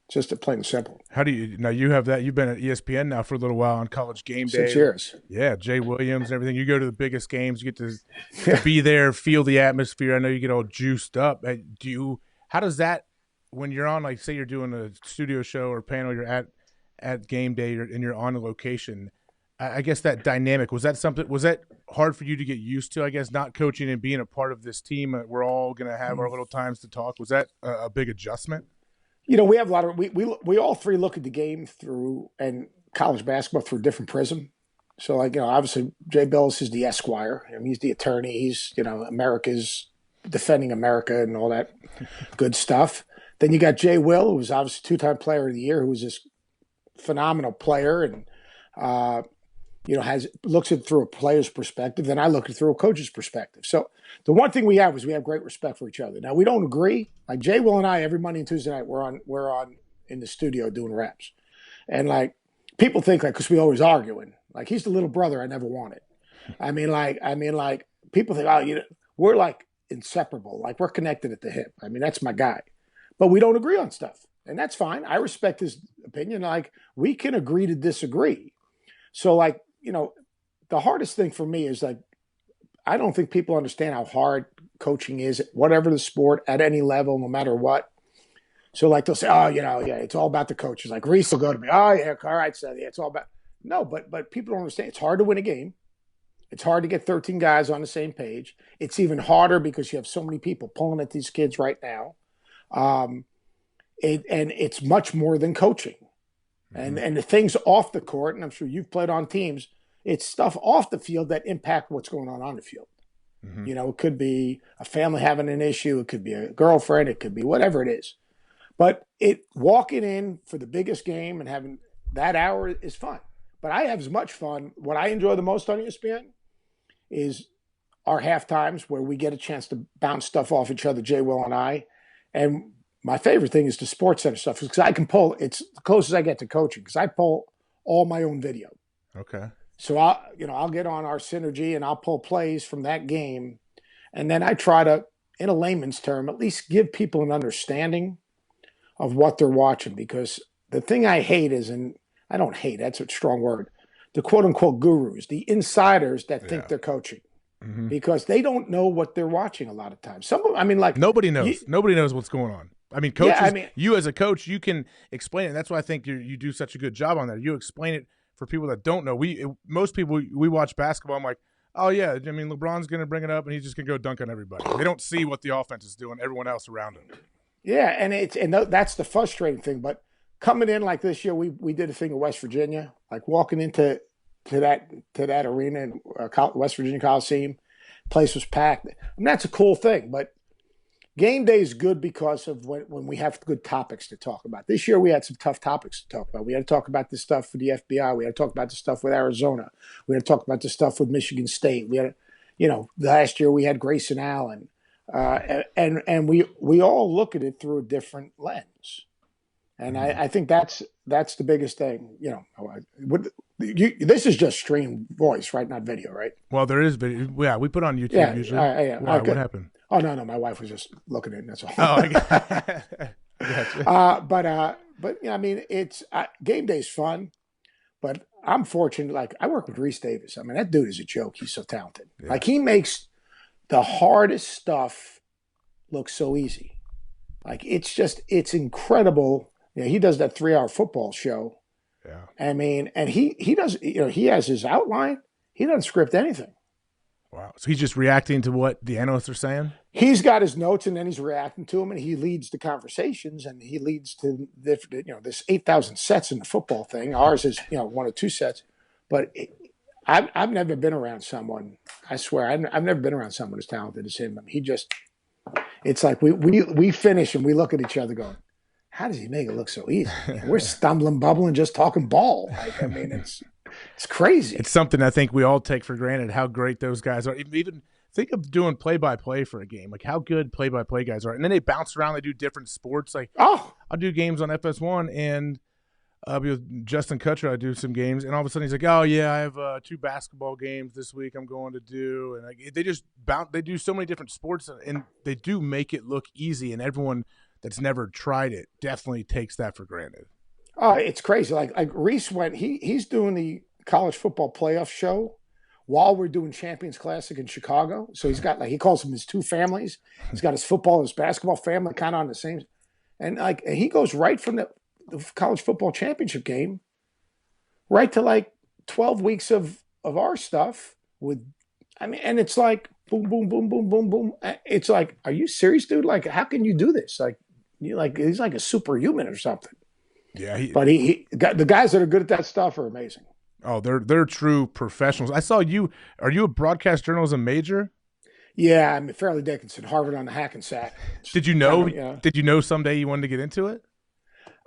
Just plain and simple. How do you now? You have that. You've been at ESPN now for a little while on College GameDay. 6 years. Yeah, Jay Williams and everything. You go to the biggest games. You get to be there, feel the atmosphere. I know you get all juiced up. How does that, when you're on, like, say you're doing a studio show or panel, you're at GameDay and you're on a location? I guess that dynamic, was that hard for you to get used to? I guess not coaching and being a part of this team. We're all going to have our little times to talk. Was that a big adjustment? We have a lot of we all three look at the game through, and college basketball through a different prism. So, like, obviously Jay Billis is the Esquire. He's the attorney. He's, America's defending America and all that good stuff. Then you got Jay Will, who's obviously two-time player of the year, who was this phenomenal player and looks at it through a player's perspective. Then I look at it through a coach's perspective. So the one thing we have is we have great respect for each other. Now, we don't agree. Like Jay Will and I, every Monday and Tuesday night, we're on in the studio doing reps. And like people think, like, because we always arguing, like he's the little brother I never wanted. I mean, people think, we're like inseparable. Like we're connected at the hip. I mean, that's my guy. But we don't agree on stuff. And that's fine. I respect his opinion. Like we can agree to disagree. So like, the hardest thing for me is like, I don't think people understand how hard coaching is, whatever the sport, at any level, no matter what. So like they'll say, it's all about the coaches. Like Reese will go to me, oh yeah, all right, so yeah, it's all about. No, but people don't understand. It's hard to win a game. It's hard to get 13 guys on the same page. It's even harder because you have so many people pulling at these kids right now. And it's much more than coaching. And the things off the court, and I'm sure you've played on teams, it's stuff off the field that impact what's going on the field. Mm-hmm. It could be a family having an issue. It could be a girlfriend. It could be whatever it is. But walking in for the biggest game and having that hour is fun. But I have as much fun. What I enjoy the most on ESPN is our half times where we get a chance to bounce stuff off each other, Jay, Will, and I. And my favorite thing is the SportsCenter stuff because I can pull. It's the closest I get to coaching because I pull all my own video. Okay. So I'll get on our Synergy and I'll pull plays from that game, and then I try to, in a layman's term, at least give people an understanding of what they're watching. Because the thing I hate is, and I don't hate, that's a strong word, the quote unquote gurus, the insiders that think they're coaching. Mm-hmm. Because they don't know what they're watching a lot of times. Nobody knows. Nobody knows what's going on. I mean, coaches. You as a coach, you can explain it. That's why I think you do such a good job on that. You explain it for people that don't know. Most people we watch basketball. I'm like, oh yeah. I mean, LeBron's going to bring it up, and he's just going to go dunk on everybody. They don't see what the offense is doing. Everyone else around him. Yeah, and that's the frustrating thing. But coming in like this year, we did a thing in West Virginia, like walking into that arena in West Virginia Coliseum. Place was packed. I mean, that's a cool thing. But game day is good because of when we have good topics to talk about. This year we had some tough topics to talk about. We had to talk about this stuff for the FBI. We had to talk about the stuff with Arizona. We had to talk about the stuff with Michigan State. We had, last year we had Grayson Allen, and we all look at it through a different lens. And I think that's the biggest thing. This is just streamed voice, right? Not video, right? Well, there is video. Yeah, we put on YouTube usually. Why? What happened? Oh no, my wife was just looking at it. That's all. Oh, I gotcha. But I mean, it's game day's fun. But I'm fortunate. Like I work with Reese Davis. I mean, that dude is a joke. He's so talented. Yeah. Like he makes the hardest stuff look so easy. Like it's incredible. He does that 3-hour football show. Yeah. I mean, and he does. He has his outline. He doesn't script anything. Wow. So he's just reacting to what the analysts are saying? He's got his notes, and then he's reacting to them, and he leads the conversations, and he leads to this 8,000 sets in the football thing. Ours is 1 or 2 sets, but I've never been around someone. I swear, I've never been around someone as talented as him. I mean, it's like we finish and we look at each other going, how does he make it look so easy? We're stumbling, bubbling, just talking ball. Like, I mean, it's crazy. It's something I think we all take for granted how great those guys are. Even think of doing play-by-play for a game, like how good play-by-play guys are. And then they bounce around. They do different sports. Like, I'll do games on FS1, and I'll be with Justin Kutcher. I do some games, and all of a sudden he's like, "Oh yeah, I have 2 basketball games this week. I'm going to do." And like, they just bounce. They do so many different sports, and they do make it look easy. And everyone that's never tried it definitely takes that for granted. Oh, it's crazy. Like Reese went. He's doing the college football playoff show while we're doing Champions Classic in Chicago. So he's got, like, he calls them his 2 families. He's got his football, his basketball family kind of on the same. And like, he goes right from the college football championship game right to like 12 weeks of our stuff with, I mean, and it's like boom, boom, boom, boom, boom, boom. It's like, are you serious, dude? Like, how can you do this? Like, he's like a superhuman or something. Yeah. But the guys that are good at that stuff are amazing. Oh, they're true professionals. I saw you. Are you a broadcast journalism major? Yeah, I'm Fairleigh Dickinson, Harvard on the Hackensack. Did you know? Did you know someday you wanted to get into it?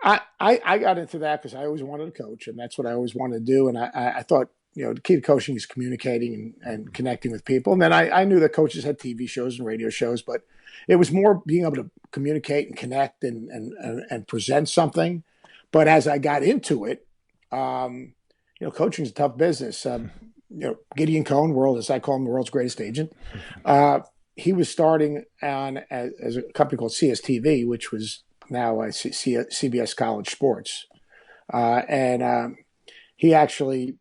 I got into that because I always wanted to coach, and that's what I always wanted to do. And I thought, the key to coaching is communicating and connecting with people. And then I knew that coaches had TV shows and radio shows, but it was more being able to communicate and connect and present something. But as I got into it, coaching is a tough business. Gideon Cohn, as I call him, the world's greatest agent. He was starting on as a company called CSTV, which was now CBS College Sports. He actually,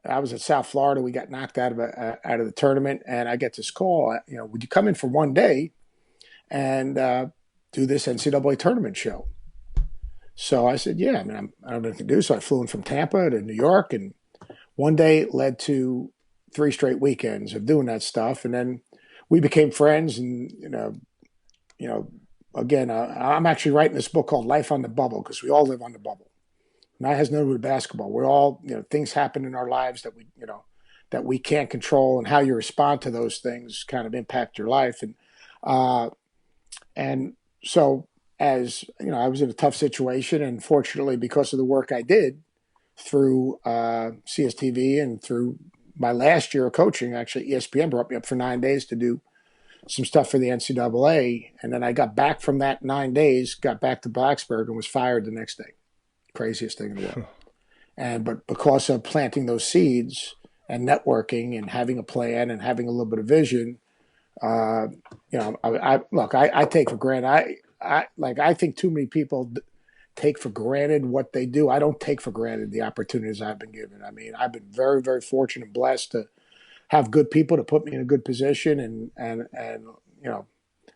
I was at South Florida. We got knocked out of the tournament, and I get this call. Would you come in for one day and do this NCAA tournament show? So I said, yeah. I mean, I don't know what to do. So I flew in from Tampa to New York, and one day led to 3 straight weekends of doing that stuff. And then we became friends. And again, I'm actually writing this book called Life on the Bubble, because we all live on the bubble. And that has nothing to do with basketball. We're all, things happen in our lives that we can't control, and how you respond to those things kind of impact your life. And so, as I was in a tough situation, and fortunately, because of the work I did through CSTV and through my last year of coaching, actually ESPN brought me up for 9 days to do some stuff for the NCAA. And then I got back from that 9 days, got back to Blacksburg, and was fired the next day. Craziest thing in the world. But because of planting those seeds and networking and having a plan and having a little bit of vision, I take for granted. I think too many people take for granted what they do. I don't take for granted the opportunities I've been given. I mean, I've been very, very fortunate and blessed to have good people to put me in a good position. And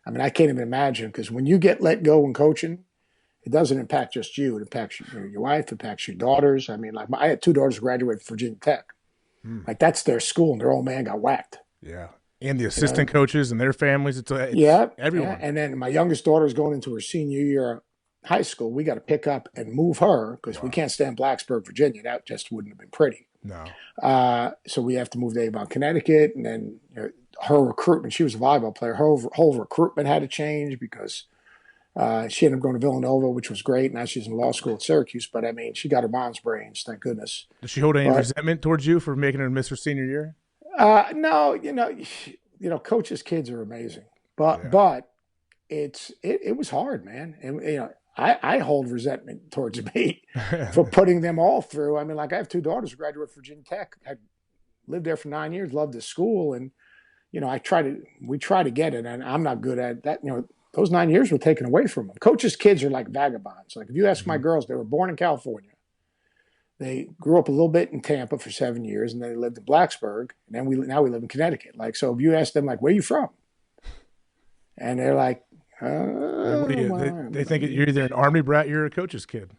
I can't even imagine, because when you get let go in coaching, it doesn't impact just you. It impacts your wife, it impacts your daughters. I mean, like, I had 2 daughters who graduated from Virginia Tech. Like, that's their school, and their old man got whacked. Yeah. And the assistant coaches and their families. It's everyone. Yeah. And then my youngest daughter is going into her senior year of high school. We got to pick up and move her, because we can't stay in Blacksburg, Virginia. That just wouldn't have been pretty. No. So we have to move to Avon, Connecticut. And then her recruitment, she was a volleyball player. Her whole recruitment had to change, because she ended up going to Villanova, which was great. Now she's in law school at Syracuse. But, I mean, she got her mom's brains, thank goodness. Does she hold any resentment towards you for making her miss her senior year? No, coaches' kids are amazing, but it was hard, man. And I hold resentment towards me for putting them all through. I mean, like, I have 2 daughters who graduated from Virginia Tech. I lived there for 9 years, loved the school, and we try to get it, and I'm not good at that. Those 9 years were taken away from them. Coaches' kids are like vagabonds. Like, if you ask my girls, they were born in California. They grew up a little bit in Tampa for 7 years, and then they lived in Blacksburg, and then now we live in Connecticut. Like, so if you ask them, like, where are you from? And they're like, they think you're either an Army brat, you're a coach's kid.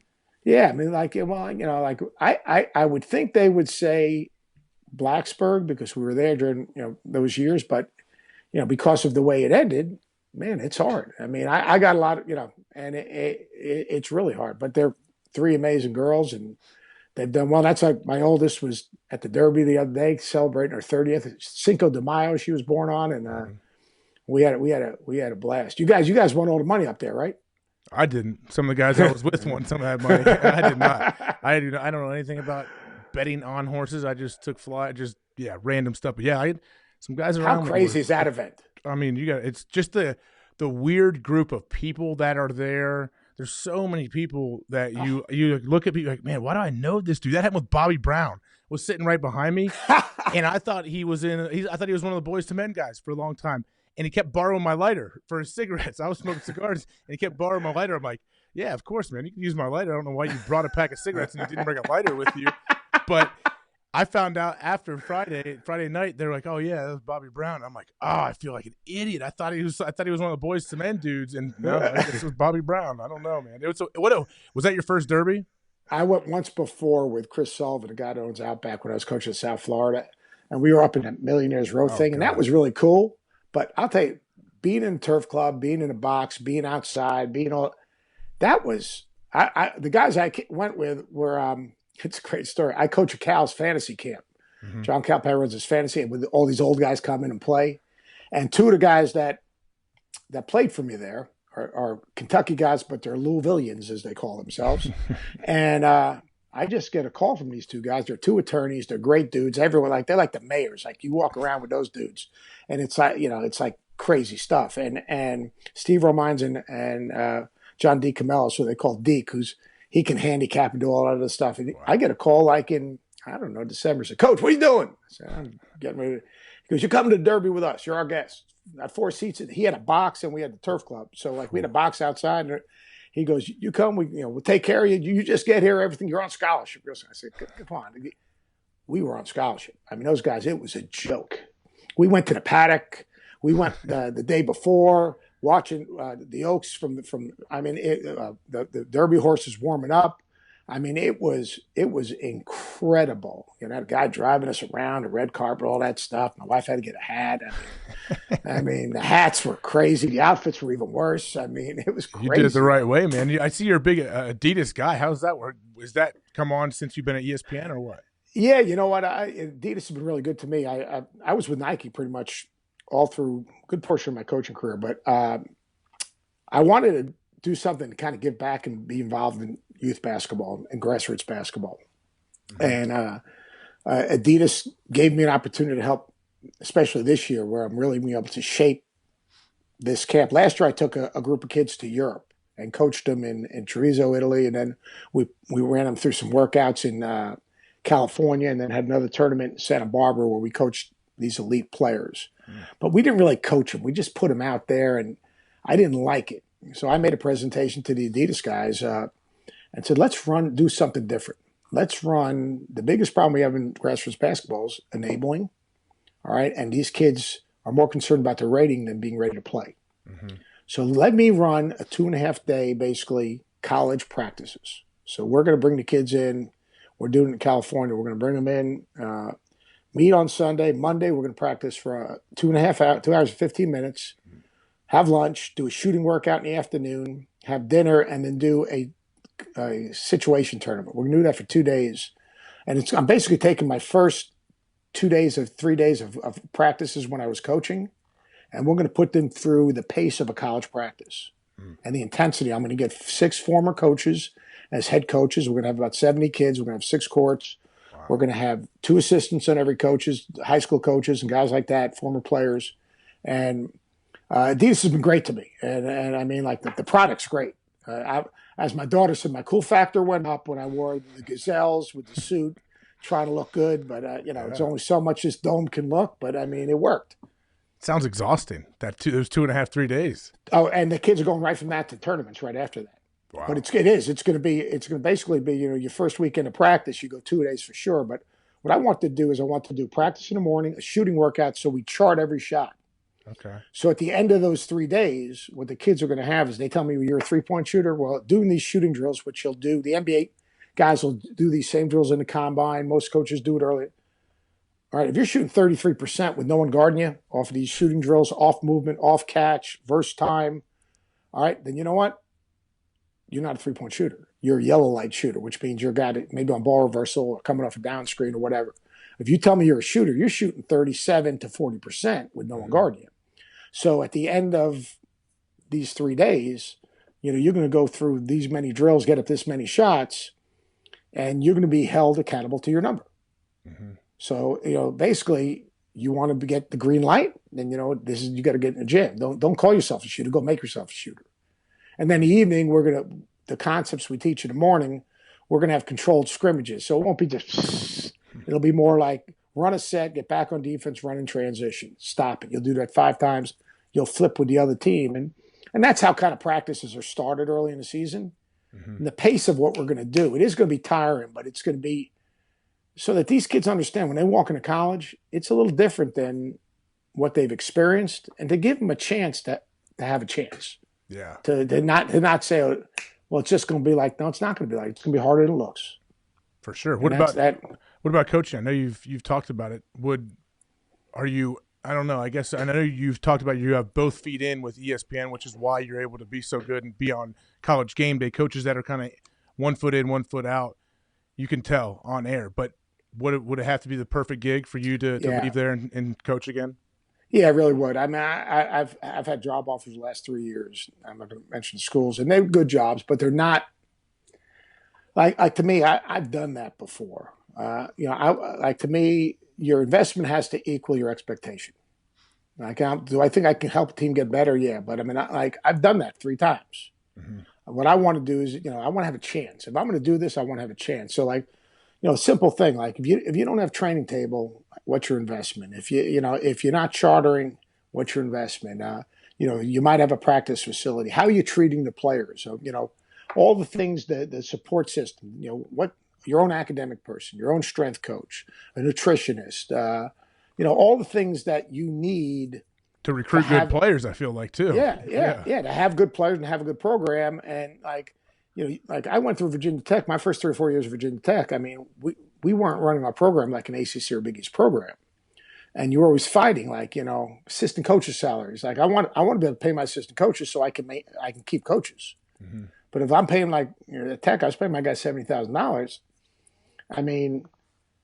Yeah, I mean, like, I would think they would say Blacksburg, because we were there during those years, but because of the way it ended, man, it's hard. I mean, I got a lot of and it's really hard. But they're 3 amazing girls, and they've done well. That's like, my oldest was at the Derby the other day celebrating her 30th. Cinco de Mayo she was born on, and we had a blast. You guys won all the money up there, right? I didn't. Some of the guys I was with won some of that money. I did not. I don't know anything about betting on horses. I just took random stuff. But yeah, some guys How around. crazy is that event? I mean, it's just the weird group of people that are there. There's so many people that you look at people like, man, why do I know this dude? That happened with Bobby Brown. Was sitting right behind me, and I thought he was one of the Boys to Men guys for a long time, and he kept borrowing my lighter for his cigarettes. I was smoking cigars, and he kept borrowing my lighter. I'm like, yeah, of course, man, you can use my lighter. I don't know why you brought a pack of cigarettes and you didn't bring a lighter with you, but I found out after Friday night, they're like, oh yeah, that was Bobby Brown. I'm like, oh, I feel like an idiot. I thought he was one of the Boys to Men dudes, and no, I guess it was Bobby Brown. I don't know, man. Was that your first Derby? I went once before with Chris Sullivan, a guy that owns Outback, when I was coaching at South Florida, and we were up in that Millionaires Row thing, and that was really cool. But I'll tell you, being in a turf club, being in a box, being outside, that was the guys I went with were. It's a great story. I coach a Cal's fantasy camp. Mm-hmm. John Calipari runs his fantasy, and with all these old guys come in and play, and two of the guys that played for me there are Kentucky guys, but they're Louisvillians, as they call themselves. And I just get a call from these two guys. They're two attorneys. They're great dudes. Everyone they're like the mayors. Like you walk around with those dudes, and it's like it's like crazy stuff. And Steve Romines and John DeCamillo, so they call Deke, he can handicap and do all that other stuff. And I get a call like in December. I said, Coach, what are you doing? I said, I'm getting ready. He goes, you're coming to the Derby with us. You're our guest. Got 4 seats. He had a box and we had the turf club. So we had a box outside. And he goes, you come, we'll take care of you. You just get here, everything. You're on scholarship. I said, come on. We were on scholarship. I mean, those guys, it was a joke. We went to the paddock. We went the day before watching the Oaks the Derby horses warming up. I mean, it was incredible. A guy driving us around, a red carpet, all that stuff. My wife had to get a hat. I mean, the hats were crazy. The outfits were even worse. I mean, it was crazy. You did it the right way, man. I see you're a big Adidas guy. How's that work? Is that come on since you've been at ESPN or what? Yeah, you know what? Adidas has been really good to me. I was with Nike pretty much all through a good portion of my coaching career, but I wanted to do something to kind of give back and be involved in youth basketball and grassroots basketball. Mm-hmm. And Adidas gave me an opportunity to help, especially this year, where I'm really being able to shape this camp. Last year, I took a group of kids to Europe and coached them in Treviso, Italy, and then we ran them through some workouts in California, and then had another tournament in Santa Barbara where we coached these elite players. Mm. But we didn't really coach them. We just put them out there, and I didn't like it. So I made a presentation to the Adidas guys and said, let's do something different. Let's run. The biggest problem we have in grassroots basketball is enabling. All right. And these kids are more concerned about their rating than being ready to play. Mm-hmm. So let me run a 2.5-day, basically, college practices. So we're going to bring the kids in. We're doing it in California. We're going to bring them in, meet on Sunday. Monday, we're going to practice for 2 hours and 15 minutes. Have lunch, do a shooting workout in the afternoon, have dinner, and then do a situation tournament. We're going to do that for 2 days. And I'm basically taking my first 3 days of practices when I was coaching, and we're going to put them through the pace of a college practice and the intensity. I'm going to get 6 former coaches as head coaches. We're going to have about 70 kids. We're going to have 6 courts. Wow. We're going to have 2 assistants on every coaches, high school coaches and guys like that, former players. And Adidas has been great to me, and I mean, like the product's great. As my daughter said, my cool factor went up when I wore the Gazelles with the suit, trying to look good. But it's only so much this dome can look. But I mean, it worked. Sounds exhausting. Those 2.5, 3 days. Oh, and the kids are going right from that to tournaments right after that. Wow. But it's going to basically be your first weekend of practice. You go 2 days for sure. But what I want to do is practice in the morning, a shooting workout, so we chart every shot. Okay. So at the end of those 3 days, what the kids are going to have is they tell me, well, you're a 3-point shooter. Well, doing these shooting drills, which you'll do, the NBA guys will do these same drills in the combine. Most coaches do it early. All right, if you're shooting 33% with no one guarding you off of these shooting drills, off movement, off catch, verse time, all right, then you know what? You're not a 3-point shooter. You're a yellow light shooter, which means you're a guy that maybe on ball reversal or coming off a down screen or whatever. If you tell me you're a shooter, you're shooting 37 to 40% with no one guarding you. So at the end of these 3 days, you're going to go through these many drills, get up this many shots, and you're going to be held accountable to your number. Mm-hmm. So, basically, you want to get the green light, then you got to get in the gym. Don't call yourself a shooter. Go make yourself a shooter. And then the evening, the concepts we teach in the morning, we're gonna have controlled scrimmages. So it won't be just. It'll be more like run a set, get back on defense, run in transition, stop it. You'll do that 5 times. You'll flip with the other team, and that's how kind of practices are started early in the season. Mm-hmm. And the pace of what we're going to do, it is going to be tiring, but it's going to be so that these kids understand when they walk into college, it's a little different than what they've experienced, and to give them a chance to have a chance. Yeah. To not say, well, it's just going to be like, no, it's not going to be like, it's going to be harder than it looks. For sure. What about coaching? I know you've talked about it. I don't know. I guess I know you've talked about you have both feet in with ESPN, which is why you're able to be so good and be on College GameDay. Coaches that are kind of 1 foot in, 1 foot out, you can tell on air. But would it have to be the perfect gig for you to leave there and coach again? Yeah, it really would. I mean, I've had job offers the last 3 years. I'm not going to mention schools, and they're good jobs, but they're not like to me. I've done that before. To me, your investment has to equal your expectation. Do I think I can help a team get better? Yeah, but I mean, I've done that 3 times. Mm-hmm. What I want to do is, I want to have a chance. If I'm going to do this, I want to have a chance. So, a simple thing like if you don't have training table, what's your investment? If you're not chartering, what's your investment? You might have a practice facility. How are you treating the players? So, all the things, the support system. What your own academic person, your own strength coach, a nutritionist. All the things that you need to recruit good players. I feel like too. Yeah. To have good players and have a good program, and I went through Virginia Tech. My first 3 or 4 years of Virginia Tech. I mean, we weren't running our program like an ACC or Big East program, and you were always fighting assistant coaches' salaries. Like I want to be able to pay my assistant coaches so I can keep coaches. Mm-hmm. But if I'm paying at Tech, I was paying my guy $70,000. I mean,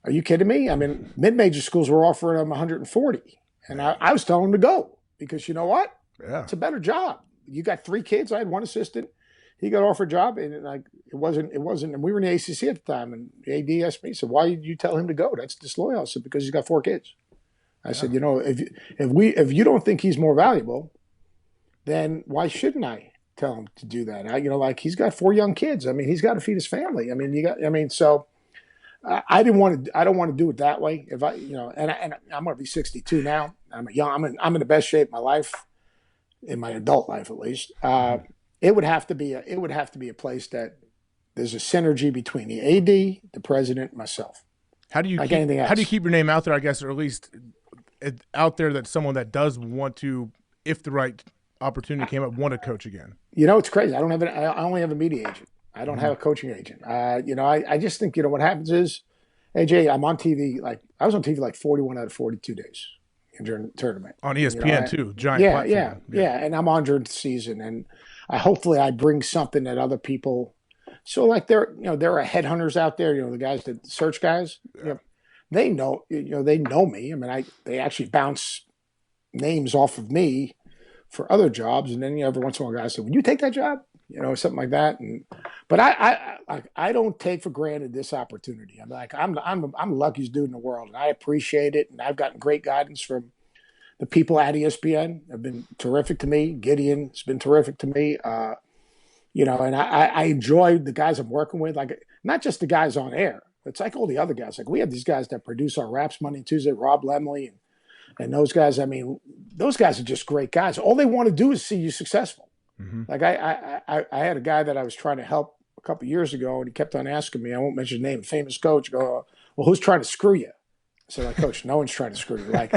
are you kidding me? I mean, mid-major schools were offering them 140, and I was telling them to go because you know what? Yeah, it's a better job. You got 3 kids. I had 1 assistant. He got offered a job, and it wasn't. And we were in the ACC at the time, and the AD asked me, "So why did you tell him to go? That's disloyal." I said, "Because he's got 4 kids." I said, if you don't think he's more valuable, then why shouldn't I tell him to do that? He's got 4 young kids. I mean, he's got to feed his family. I mean, so. I don't want to do it that way. If and I'm going to be 62 now. I'm in the best shape of my life, in my adult life at least. It would have to be a place that there's a synergy between the AD, the president, and myself. How do you keep your name out there? I guess, or at least out there that someone that does want to, if the right opportunity came up, want to coach again. It's crazy. I only have a media agent. I don't have a coaching agent. I just think, what happens is, AJ, I'm on TV. I was on TV 41 out of 42 days during the tournament. On ESPN too, giant platform. Yeah. And I'm on during the season. And hopefully I bring something that other people. So there are headhunters out there, the guys, the search guys, they know me. I mean, they actually bounce names off of me for other jobs. And then every once in a while guys say, "Would you take that job?" Something like that. But I don't take for granted this opportunity. I'm the luckiest dude in the world, and I appreciate it. And I've gotten great guidance from the people at ESPN. Have been terrific to me. Gideon's been terrific to me. And I enjoy the guys I'm working with. Not just the guys on air. It's like all the other guys. We have these guys that produce our Raps Monday and Tuesday, Rob Lemley, and those guys. I mean, those guys are just great guys. All they want to do is see you successful. Mm-hmm. I had a guy that I was trying to help a couple of years ago, and he kept on asking me, I won't mention his name, famous coach, go, "Well, who's trying to screw you?" I said, "Coach, no one's trying to screw you.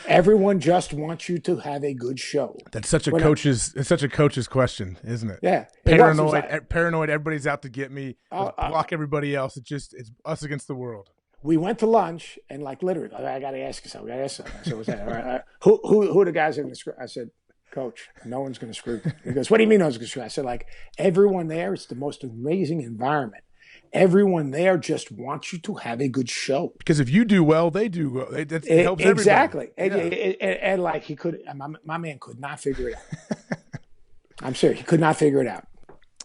Everyone just wants you to have a good show." That's such a coach's question, isn't it? Yeah. Paranoid, everybody's out to get me, block everybody else. It's us against the world. We went to lunch, and literally, I got to ask you something. I said, "What's that? Who are the guys in the screw?" I said, "Coach, no one's going to screw you." He goes, "What do you mean no one's going to screw you?" I said, everyone there, it's the most amazing environment. Everyone there just wants you to have a good show. Because if you do well, they do well. It helps everybody. Exactly. And he could, my man could not figure it out. I'm serious. He could not figure it out.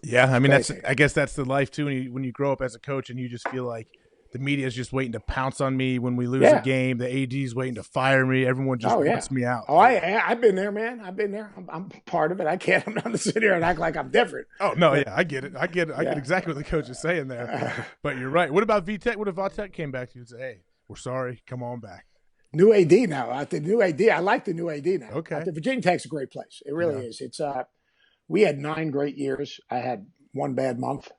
Yeah. I mean, I guess that's the life too. When you grow up as a coach and you just feel like the media is just waiting to pounce on me when we lose a game. The AD's waiting to fire me. Everyone just wants me out. Oh, I've been there, man. I've been there. I'm part of it. I'm not going to sit here and act like I'm different. Oh, no, I get it. I get exactly what the coach is saying there. But you're right. What about VTech? What if VTech came back to you and said, hey, we're sorry. Come on back. New AD now. I like the new AD now. Okay. Virginia Tech's a great place. It really is. It's we had 9 great years. I had 1 bad month.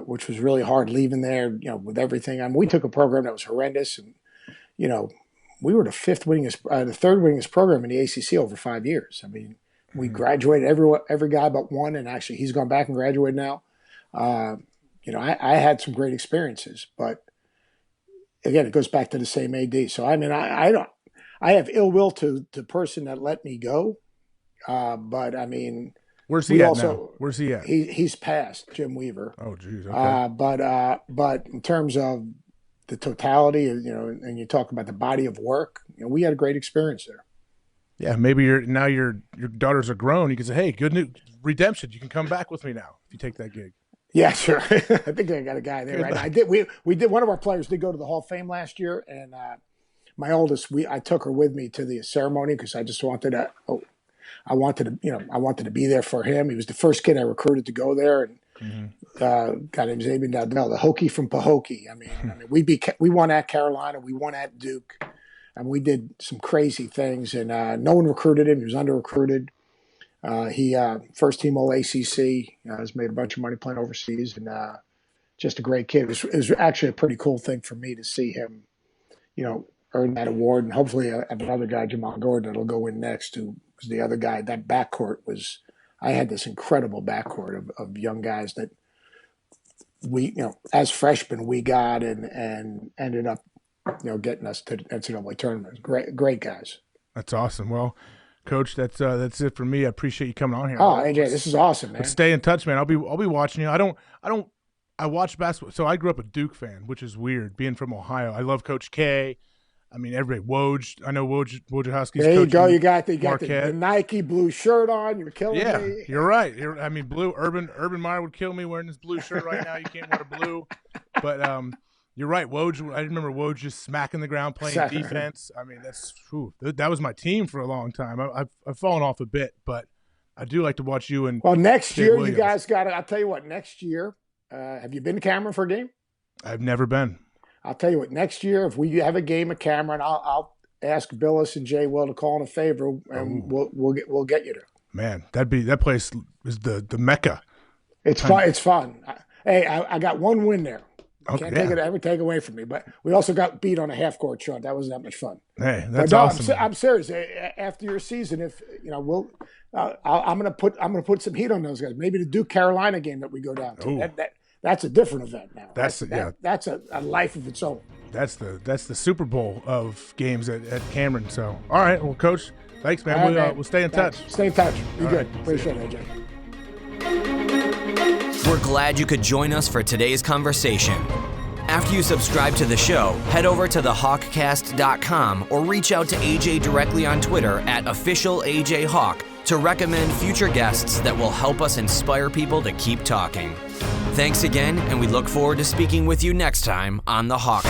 Which was really hard leaving there, with everything. I mean, we took a program that was horrendous, and we were the third winningest program in the ACC over 5 years. I mean, we graduated every guy but one, and actually he's gone back and graduated now. I had some great experiences, but again, it goes back to the same AD. So I mean, I have ill will to the person that let me go, but I mean. Where's he at now? Where's he at? He's passed Jim Weaver. Oh, geez. Okay. But in terms of the totality, and you talk about the body of work, we had a great experience there. Yeah, maybe your daughters are grown. You can say, hey, good news, redemption. You can come back with me now if you take that gig. Yeah, sure. I think I got a guy there. Right? I did. We did. One of our players did go to the Hall of Fame last year, and my oldest, I took her with me to the ceremony because I just wanted to. I wanted to be there for him. He was the first kid I recruited to go there, and guy named Xavier Dowdell, the Hokie from Pahokee. I mean, we won at Carolina, we won at Duke, and we did some crazy things. And no one recruited him; he was under recruited. He first team All ACC, has made a bunch of money playing overseas, and just a great kid. It was actually a pretty cool thing for me to see him, earn that award, and hopefully I have another guy, Jamal Gordon, that'll go in next, who was the other guy. That backcourt was – I had this incredible backcourt of young guys that we, as freshmen, we got and ended up, getting us to the NCAA tournament. Great guys. That's awesome. Well, Coach, that's it for me. I appreciate you coming on here. Oh, AJ, this is awesome, man. Let's stay in touch, man. I'll be watching you. I watch basketball. So I grew up a Duke fan, which is weird, being from Ohio. I love Coach K. I mean, everybody. Woj. I know Wojciechowski's there you go. You got the Marquette. The Nike blue shirt on. You're killing me. Yeah, you're right. Blue. Urban Meyer would kill me wearing this blue shirt right now. You can't wear blue. But you're right. Woj. I remember Woj just smacking the ground playing defense. I mean, that was my team for a long time. I've fallen off a bit, but I do like to watch you and. Well, next year you guys got it. I'll tell you what. Next year, have you been to Cameron for a game? I've never been. I'll tell you what, next year, if we have a game at Cameron, I'll ask Billis and Jay Will to call in a favor, and we'll get you there. Man, that place is the Mecca. It's fun. It's fun. Hey, I got one win there. Can't take away from me. But we also got beat on a half court shot. That wasn't that much fun. Hey, that's awesome. I'm serious. After your season, if I'm gonna put some heat on those guys. Maybe the Duke Carolina game that we go down to. That's a different event now. That's a life of its own. That's the Super Bowl of games at Cameron. So, all right, well, Coach, thanks, man. We'll stay in touch. Stay in touch. Be good. Appreciate it, AJ. We're glad you could join us for today's conversation. After you subscribe to the show, head over to thehawkcast.com or reach out to AJ directly on Twitter at @officialAJHawk to recommend future guests that will help us inspire people to keep talking. Thanks again, and we look forward to speaking with you next time on the HawkCast.